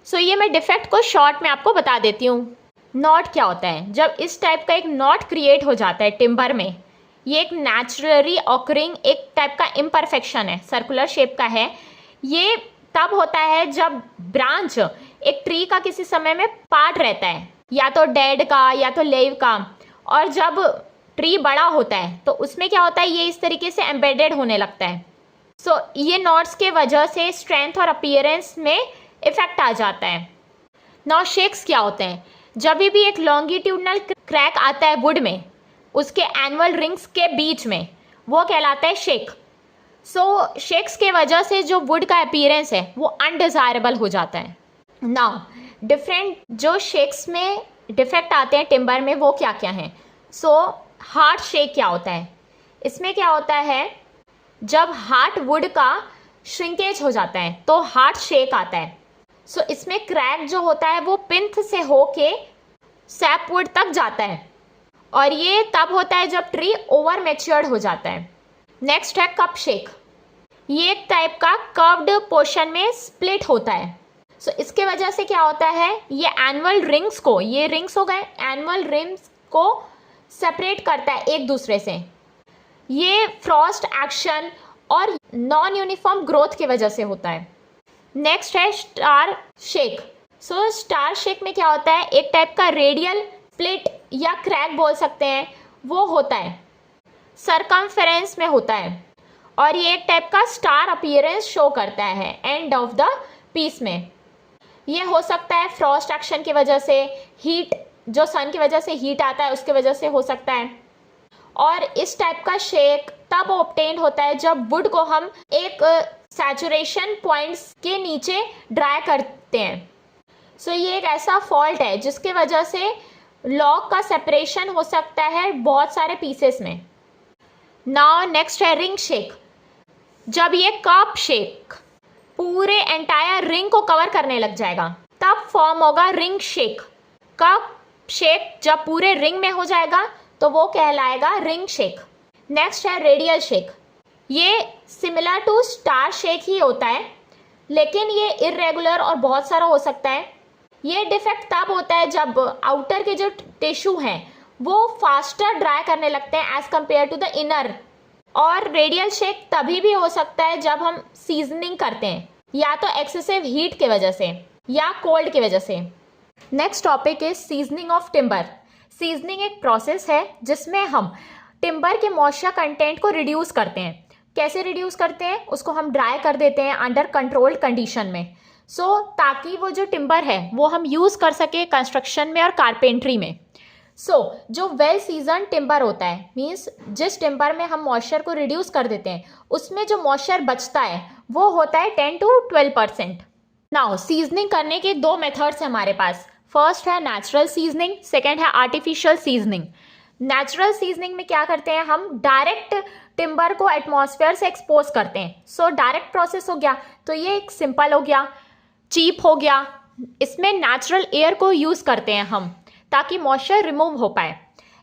So ये मैं डिफेक्ट को शॉर्ट में आपको बता देती हूँ। नॉट क्या होता है, जब इस टाइप का एक नॉट क्रिएट हो जाता है टिम्बर में, ये एक नेचुरली ऑकरिंग एक टाइप का इम्परफेक्शन है, सर्कुलर शेप का है। ये तब होता है जब ब्रांच एक ट्री का किसी समय में पार्ट रहता है, या तो डेड का या तो लीव का, और जब ट्री बड़ा होता है तो उसमें क्या होता है, ये इस तरीके से एम्बेडेड होने लगता है। सो ये नॉट्स के वजह से स्ट्रेंथ और अपीयरेंस में इफेक्ट आ जाता है। नाउ शेक्स क्या होते हैं? जब भी एक लॉन्गिट्यूडनल क्रैक आता है वुड में, उसके एनुअल रिंग्स के बीच में, वो कहलाता है शेक। सो शेक्स के वजह से जो वुड का अपीयरेंस है वो अनडिजायरेबल हो जाता है। नाउ डिफरेंट जो शेक्स में डिफेक्ट आते हैं टिम्बर में, वो क्या क्या हैं? सो हार्ड शेक क्या होता है? इसमें क्या होता है, जब हार्ड वुड का श्रिंकेज हो जाता है तो हार्ड शेक आता है। सो इसमें क्रैक जो होता है वो पिंथ से होके सैपवुड तक जाता है, और ये तब होता है जब ट्री ओवर मैच्योर्ड हो जाता है। नेक्स्ट है कप शेक। ये एक टाइप का कर्व्ड पोर्शन में स्प्लिट होता है। सो इसके वजह से क्या होता है, ये एनुअल रिंग्स को, ये रिंग्स हो गए, एनुअल रिंग्स को सेपरेट करता है एक दूसरे से। ये फ्रॉस्ट एक्शन और नॉन यूनिफॉर्म ग्रोथ की वजह से होता है। नेक्स्ट है star shake. So star shake में क्या होता है, एक टाइप का रेडियल स्प्लिट या क्रैक बोल सकते हैं, वो होता है, सरकमफेरेंस में होता है, और ये एक टाइप का स्टार अपीयरेंस शो करता है एंड ऑफ द पीस में। ये हो सकता है फ्रॉस्ट एक्शन की वजह से, हीट जो सन की वजह से हीट आता है उसके वजह से हो सकता है। और इस टाइप का शेक तब ऑब्टेन होता है जब वुड को हम एक सैचुरेशन पॉइंट्स के नीचे ड्राई करते हैं। सो ये एक ऐसा फॉल्ट है जिसके वजह से लॉग का सेपरेशन हो सकता है बहुत सारे पीसेस में। नाउ नेक्स्ट है रिंग शेक। जब ये कप शेक पूरे एंटायर रिंग को कवर करने लग जाएगा तब फॉर्म होगा रिंग शेक। कप शेक जब पूरे रिंग में हो जाएगा तो वो कहलाएगा रिंग शेक। नेक्स्ट है रेडियल शेक। ये सिमिलर टू स्टार शेक ही होता है, लेकिन ये इरेगुलर और बहुत सारा हो सकता है। ये डिफेक्ट तब होता है जब आउटर के जो टिश्यू हैं वो फास्टर ड्राई करने लगते हैं as compare to the inner. और रेडियल शेक तभी भी हो सकता है जब हम सीजनिंग करते हैं, या तो एक्सेसिव हीट की वजह से या कोल्ड की वजह से। Next topic is seasoning of timber. Seasoning एक प्रोसेस है जिसमें हम टिम्बर के मॉइस्चर कंटेंट को रिड्यूस करते हैं। कैसे रिड्यूस करते हैं? उसको हम ड्राई कर देते हैं अंडर कंट्रोल्ड कंडीशन में, ताकि वो जो टिम्बर है वो हम यूज़ कर सके कंस्ट्रक्शन में और कारपेंट्री में। जो वेल सीजन टिम्बर होता है, मीन्स जिस टिम्बर में हम मॉइस्चर को रिड्यूस कर देते हैं उसमें जो मॉइस्चर बचता है वो होता है 10 to 12%। नाउ सीजनिंग करने के दो मेथड्स हैं हमारे पास। फर्स्ट है नेचुरल सीजनिंग, सेकेंड है आर्टिफिशियल सीजनिंग। नेचुरल सीजनिंग में क्या करते हैं, हम डायरेक्ट टिम्बर को एटमॉस्फेयर से एक्सपोज करते हैं। डायरेक्ट प्रोसेस हो गया, तो ये एक सिंपल हो गया, चीप हो गया। इसमें नेचुरल एयर को यूज़ करते हैं हम ताकि मॉइस्चर रिमूव हो पाए।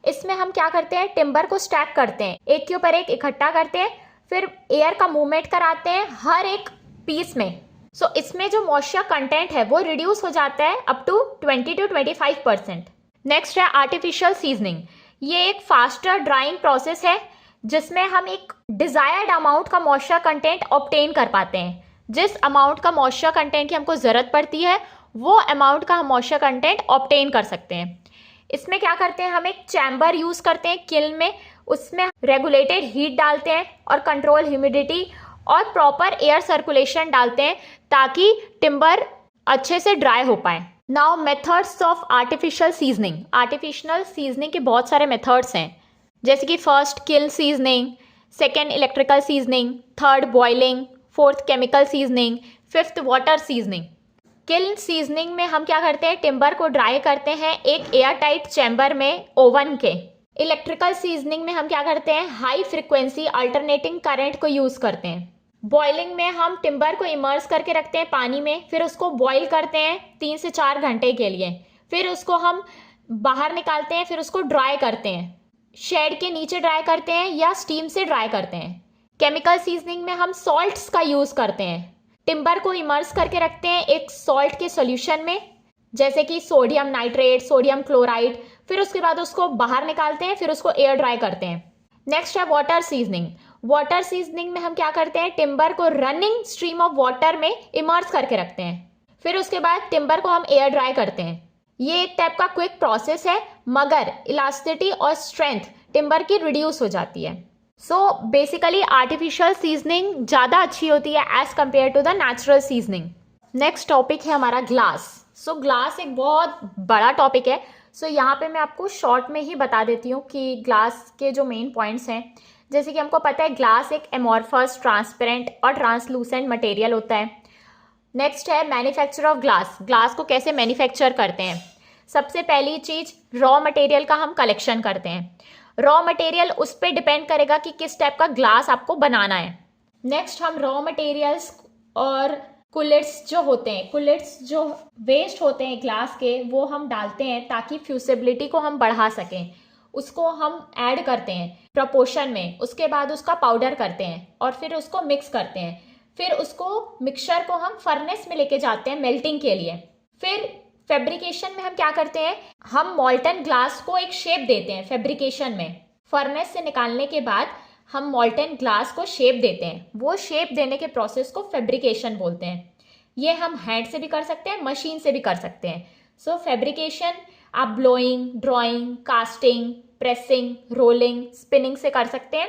इसमें हम क्या करते हैं, टिम्बर को स्टैक करते हैं, एक के ऊपर एक इकट्ठा करते हैं, फिर एयर का मूवमेंट कराते हैं हर एक पीस में। इसमें जो मॉइस्चर कंटेंट है वो रिड्यूस हो जाता है अप टू 20 to 25%। नेक्स्ट है आर्टिफिशियल सीजनिंग। ये एक फास्टर ड्राइंग प्रोसेस है जिसमें हम एक डिजायर्ड अमाउंट का मॉइस्चर कंटेंट ऑब्टेन कर पाते हैं। जिस अमाउंट का मॉइस्चर कंटेंट की हमको ज़रूरत पड़ती है वो अमाउंट का हम मॉइस्चर कंटेंट ऑब्टेन कर सकते हैं। इसमें क्या करते हैं, हम एक चैम्बर यूज़ करते हैं किल्न में, उसमें रेगुलेटेड हीट डालते हैं और कंट्रोल ह्यूमिडिटी और प्रॉपर एयर सर्कुलेशन डालते हैं ताकि टिम्बर अच्छे से ड्राई हो पाए। Now methods of artificial seasoning. Artificial seasoning के बहुत सारे मेथड्स हैं, जैसे कि first kiln seasoning, second electrical seasoning, third boiling, fourth chemical seasoning, fifth water seasoning. Kiln seasoning में हम क्या करते हैं, टिम्बर को ड्राई करते हैं एक एयर टाइट चैम्बर में ओवन के। इलेक्ट्रिकल सीजनिंग में हम क्या करते हैं, हाई फ्रिक्वेंसी अल्टरनेटिंग करंट को यूज़ करते हैं। बॉइलिंग में हम टिम्बर को इमर्स करके रखते हैं पानी में, फिर उसको बॉईल करते हैं 3 से 4 घंटे के लिए, फिर उसको हम बाहर निकालते हैं, फिर उसको ड्राई करते हैं, शेड के नीचे ड्राई करते हैं या स्टीम से ड्राई करते हैं। केमिकल सीजनिंग में हम सॉल्ट्स का यूज़ करते हैं, टिम्बर को इमर्स करके रखते हैं एक सॉल्ट के सॉल्यूशन में, जैसे कि सोडियम नाइट्रेट, सोडियम क्लोराइड, फिर उसके बाद उसको बाहर निकालते हैं, फिर उसको एयर ड्राई करते हैं। नेक्स्ट है वाटर सीजनिंग। वाटर सीजनिंग में हम क्या करते हैं, टिम्बर को रनिंग स्ट्रीम ऑफ वाटर में इमर्स करके रखते हैं, फिर उसके बाद टिम्बर को हम एयर ड्राई करते हैं। ये एक टाइप का क्विक प्रोसेस है, मगर इलास्टिसिटी और स्ट्रेंथ टिम्बर की रिड्यूस हो जाती है। बेसिकली आर्टिफिशियल सीजनिंग ज़्यादा अच्छी होती है as compare to the natural seasoning. Next topic है हमारा ग्लास। सो ग्लास एक बहुत बड़ा टॉपिक है। सो यहाँ पे मैं आपको शॉर्ट में ही बता देती हूँ कि ग्लास के जो मेन पॉइंट्स हैं, जैसे कि हमको पता है ग्लास एक एमॉर्फस, ट्रांसपेरेंट और ट्रांसलूसेंट मटेरियल होता है। नेक्स्ट है मैन्युफैक्चर ऑफ ग्लास। ग्लास को कैसे मैन्युफैक्चर करते हैं? सबसे पहली चीज़, रॉ मटेरियल का हम कलेक्शन करते हैं। रॉ मटेरियल उस पर डिपेंड करेगा कि किस टाइप का ग्लास आपको बनाना है। नेक्स्ट हम रॉ मटेरियल्स और कुलेट्स जो होते हैं, कुलेट्स जो वेस्ट होते हैं ग्लास के, वो हम डालते हैं ताकि फ्यूसिबिलिटी को हम बढ़ा सकें। उसको हम ऐड करते हैं प्रपोर्शन में, उसके बाद उसका पाउडर करते हैं और फिर उसको मिक्स करते हैं। फिर उसको मिक्सचर को हम फर्नेस में लेके जाते हैं मेल्टिंग के लिए। फिर फैब्रिकेशन में हम क्या करते हैं, हम मॉल्टन ग्लास को एक शेप देते हैं फैब्रिकेशन में। फर्नेस से निकालने के बाद हम मॉल्टन ग्लास को शेप देते हैं। वो शेप देने के प्रोसेस को फैब्रिकेशन बोलते हैं। ये हम हैंड से भी कर सकते हैं, मशीन से भी कर सकते हैं। सो फैब्रिकेशन आप blowing, drawing, casting, pressing, rolling, spinning से कर सकते हैं।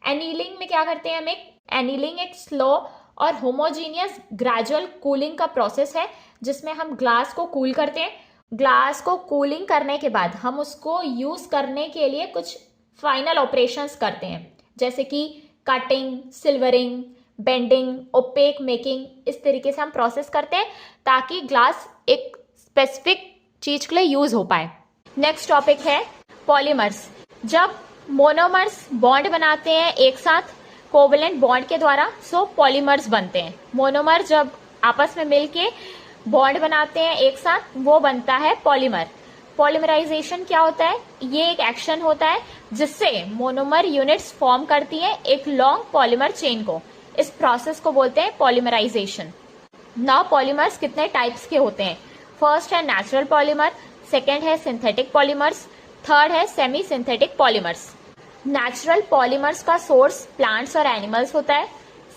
एनीलिंग में क्या करते हैं हम, एनीलिंग एक स्लो और होमोजीनियस ग्रेजुअल कूलिंग का प्रोसेस है जिसमें हम ग्लास को कूल करते हैं। ग्लास को कूलिंग करने के बाद हम उसको यूज करने के लिए कुछ फाइनल ऑपरेशंस करते हैं, जैसे कि cutting, silvering, bending, opaque making. इस तरीके से हम प्रोसेस करते हैं ताकि ग्लास एक स्पेसिफिक चीज के लिए यूज हो पाए। नेक्स्ट टॉपिक है पॉलीमर्स। जब मोनोमर्स बॉन्ड बनाते हैं एक साथ कोवेलेंट बॉन्ड के द्वारा, सो पॉलीमर्स बनते हैं। मोनोमर जब आपस में मिलके बॉन्ड बनाते हैं एक साथ, वो बनता है पॉलीमर। पॉलीमराइजेशन क्या होता है? ये एक एक्शन होता है जिससे मोनोमर यूनिट्स फॉर्म करती हैं एक लॉन्ग पॉलीमर चेन को। इस प्रोसेस को बोलते हैं पॉलीमराइजेशन। नाउ पॉलीमर्स कितने टाइप्स के होते हैं? फर्स्ट है नेचुरल पॉलीमर, सेकेंड है सिंथेटिक पॉलीमर्स, थर्ड है semi synthetic polymers. Natural polymers का सोर्स प्लांट्स और एनिमल्स होता है।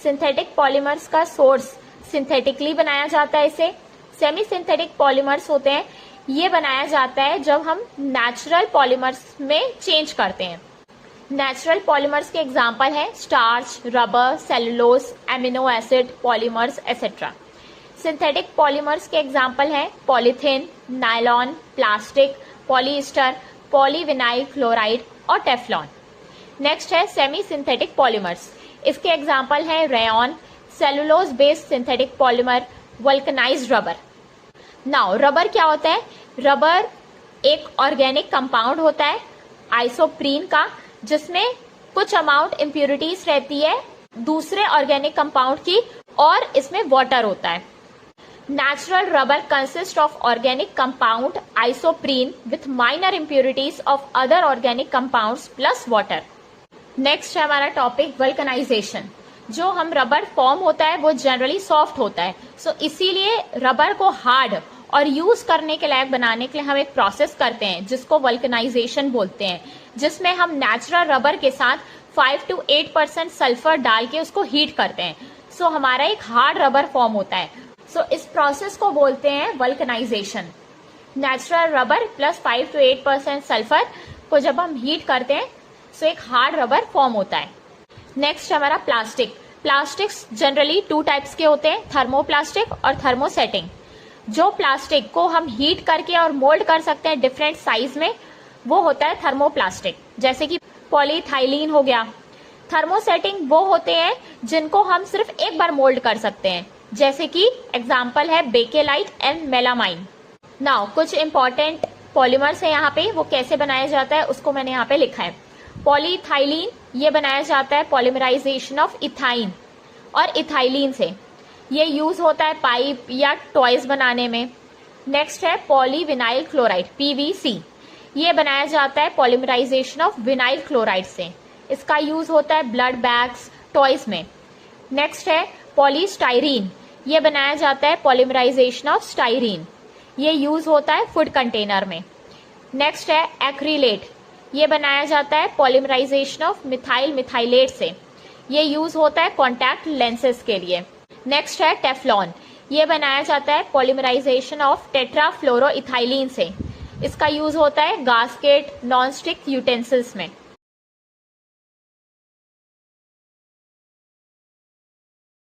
सिंथेटिक पॉलीमर्स का सोर्स सिंथेटिकली बनाया जाता है इसे। सेमी सिंथेटिक पॉलीमर्स होते हैं, ये बनाया जाता है जब हम नेचुरल पॉलीमर्स में चेंज करते हैं। नेचुरल पॉलीमर्स के एग्जांपल हैं starch, rubber, cellulose, amino acid polymers etcetera. Synthetic polymers के एग्जांपल हैं polythene, nylon, plastic, polyester, polyvinyl chloride और टेफ्लॉन। नेक्स्ट है सेमी सिंथेटिक पॉलीमर्स। इसके एग्जांपल हैं rayon, cellulose based synthetic polymer, vulcanised rubber. Now rubber क्या होता है? रबर एक ऑर्गेनिक कंपाउंड होता है आइसोप्रीन का, जिसमें कुछ अमाउंट इम्प्यूरिटीज रहती है दूसरे ऑर्गेनिक कंपाउंड की, और इसमें वाटर होता है। Natural rubber consist of organic compound isoprene with minor impurities of other organic compounds plus water. Next है हमारा टॉपिक वल्कनाइजेशन। जो हम रबर फॉर्म होता है वो जनरली सॉफ्ट होता है, सो इसीलिए रबर को हार्ड और यूज करने के लायक बनाने के लिए हम एक प्रोसेस करते हैं जिसको वल्कनाइजेशन बोलते हैं, जिसमें हम नेचुरल रबर के साथ 5 to 8% सल्फर डाल के उसको हीट करते हैं। सो हमारा एक हार्ड रबर फॉर्म होता है। सो इस प्रोसेस को बोलते हैं vulcanization. Natural rubber plus 5 to 8% sulphur को जब हम हीट करते हैं सो एक हार्ड रबर फॉर्म होता है। नेक्स्ट हमारा प्लास्टिक। प्लास्टिक्स जनरली 2 टाइप्स के होते हैं, थर्मोप्लास्टिक और थर्मोसेटिंग। जो प्लास्टिक को हम हीट करके और मोल्ड कर सकते हैं डिफरेंट साइज में, वो होता है थर्मोप्लास्टिक, जैसे कि पॉलीथाइलीन हो गया। थर्मोसेटिंग वो होते हैं जिनको हम सिर्फ एक बार मोल्ड कर सकते हैं, जैसे कि एग्जाम्पल है बेकेलाइट एंड मेलामाइन। नाउ कुछ इंपॉर्टेंट पॉलीमर्स है यहाँ पे, वो कैसे बनाया जाता है उसको मैंने यहाँ पे लिखा है। पॉलीथाइलीन ये बनाया जाता है पॉलीमराइजेशन ऑफ इथाइन और इथाइलीन से। ये यूज होता है पाइप या टॉयज बनाने में। नेक्स्ट है पॉलीविनाइल क्लोराइड PVC। ये बनाया जाता है पॉलीमराइजेशन ऑफ विनाइल क्लोराइड से। इसका यूज होता है ब्लड बैग्स, टॉयज में। नेक्स्ट है पॉलीस्टाइरीन। ये बनाया जाता है पॉलीमराइजेशन ऑफ स्टाइरीन। ये यूज होता है फूड कंटेनर में। नेक्स्ट है एक्रिलेट। ये बनाया जाता है पॉलीमराइजेशन ऑफ मिथाइल मिथाइलेट से। ये यूज होता है कॉन्टैक्ट लेंसेज के लिए। नेक्स्ट है टेफ्लॉन। ये बनाया जाता है पॉलीमराइजेशन ऑफ टेट्राफ्लोरोइथाइलीन से। इसका यूज होता है गास्केट, नॉन स्टिक यूटेंसिल्स में।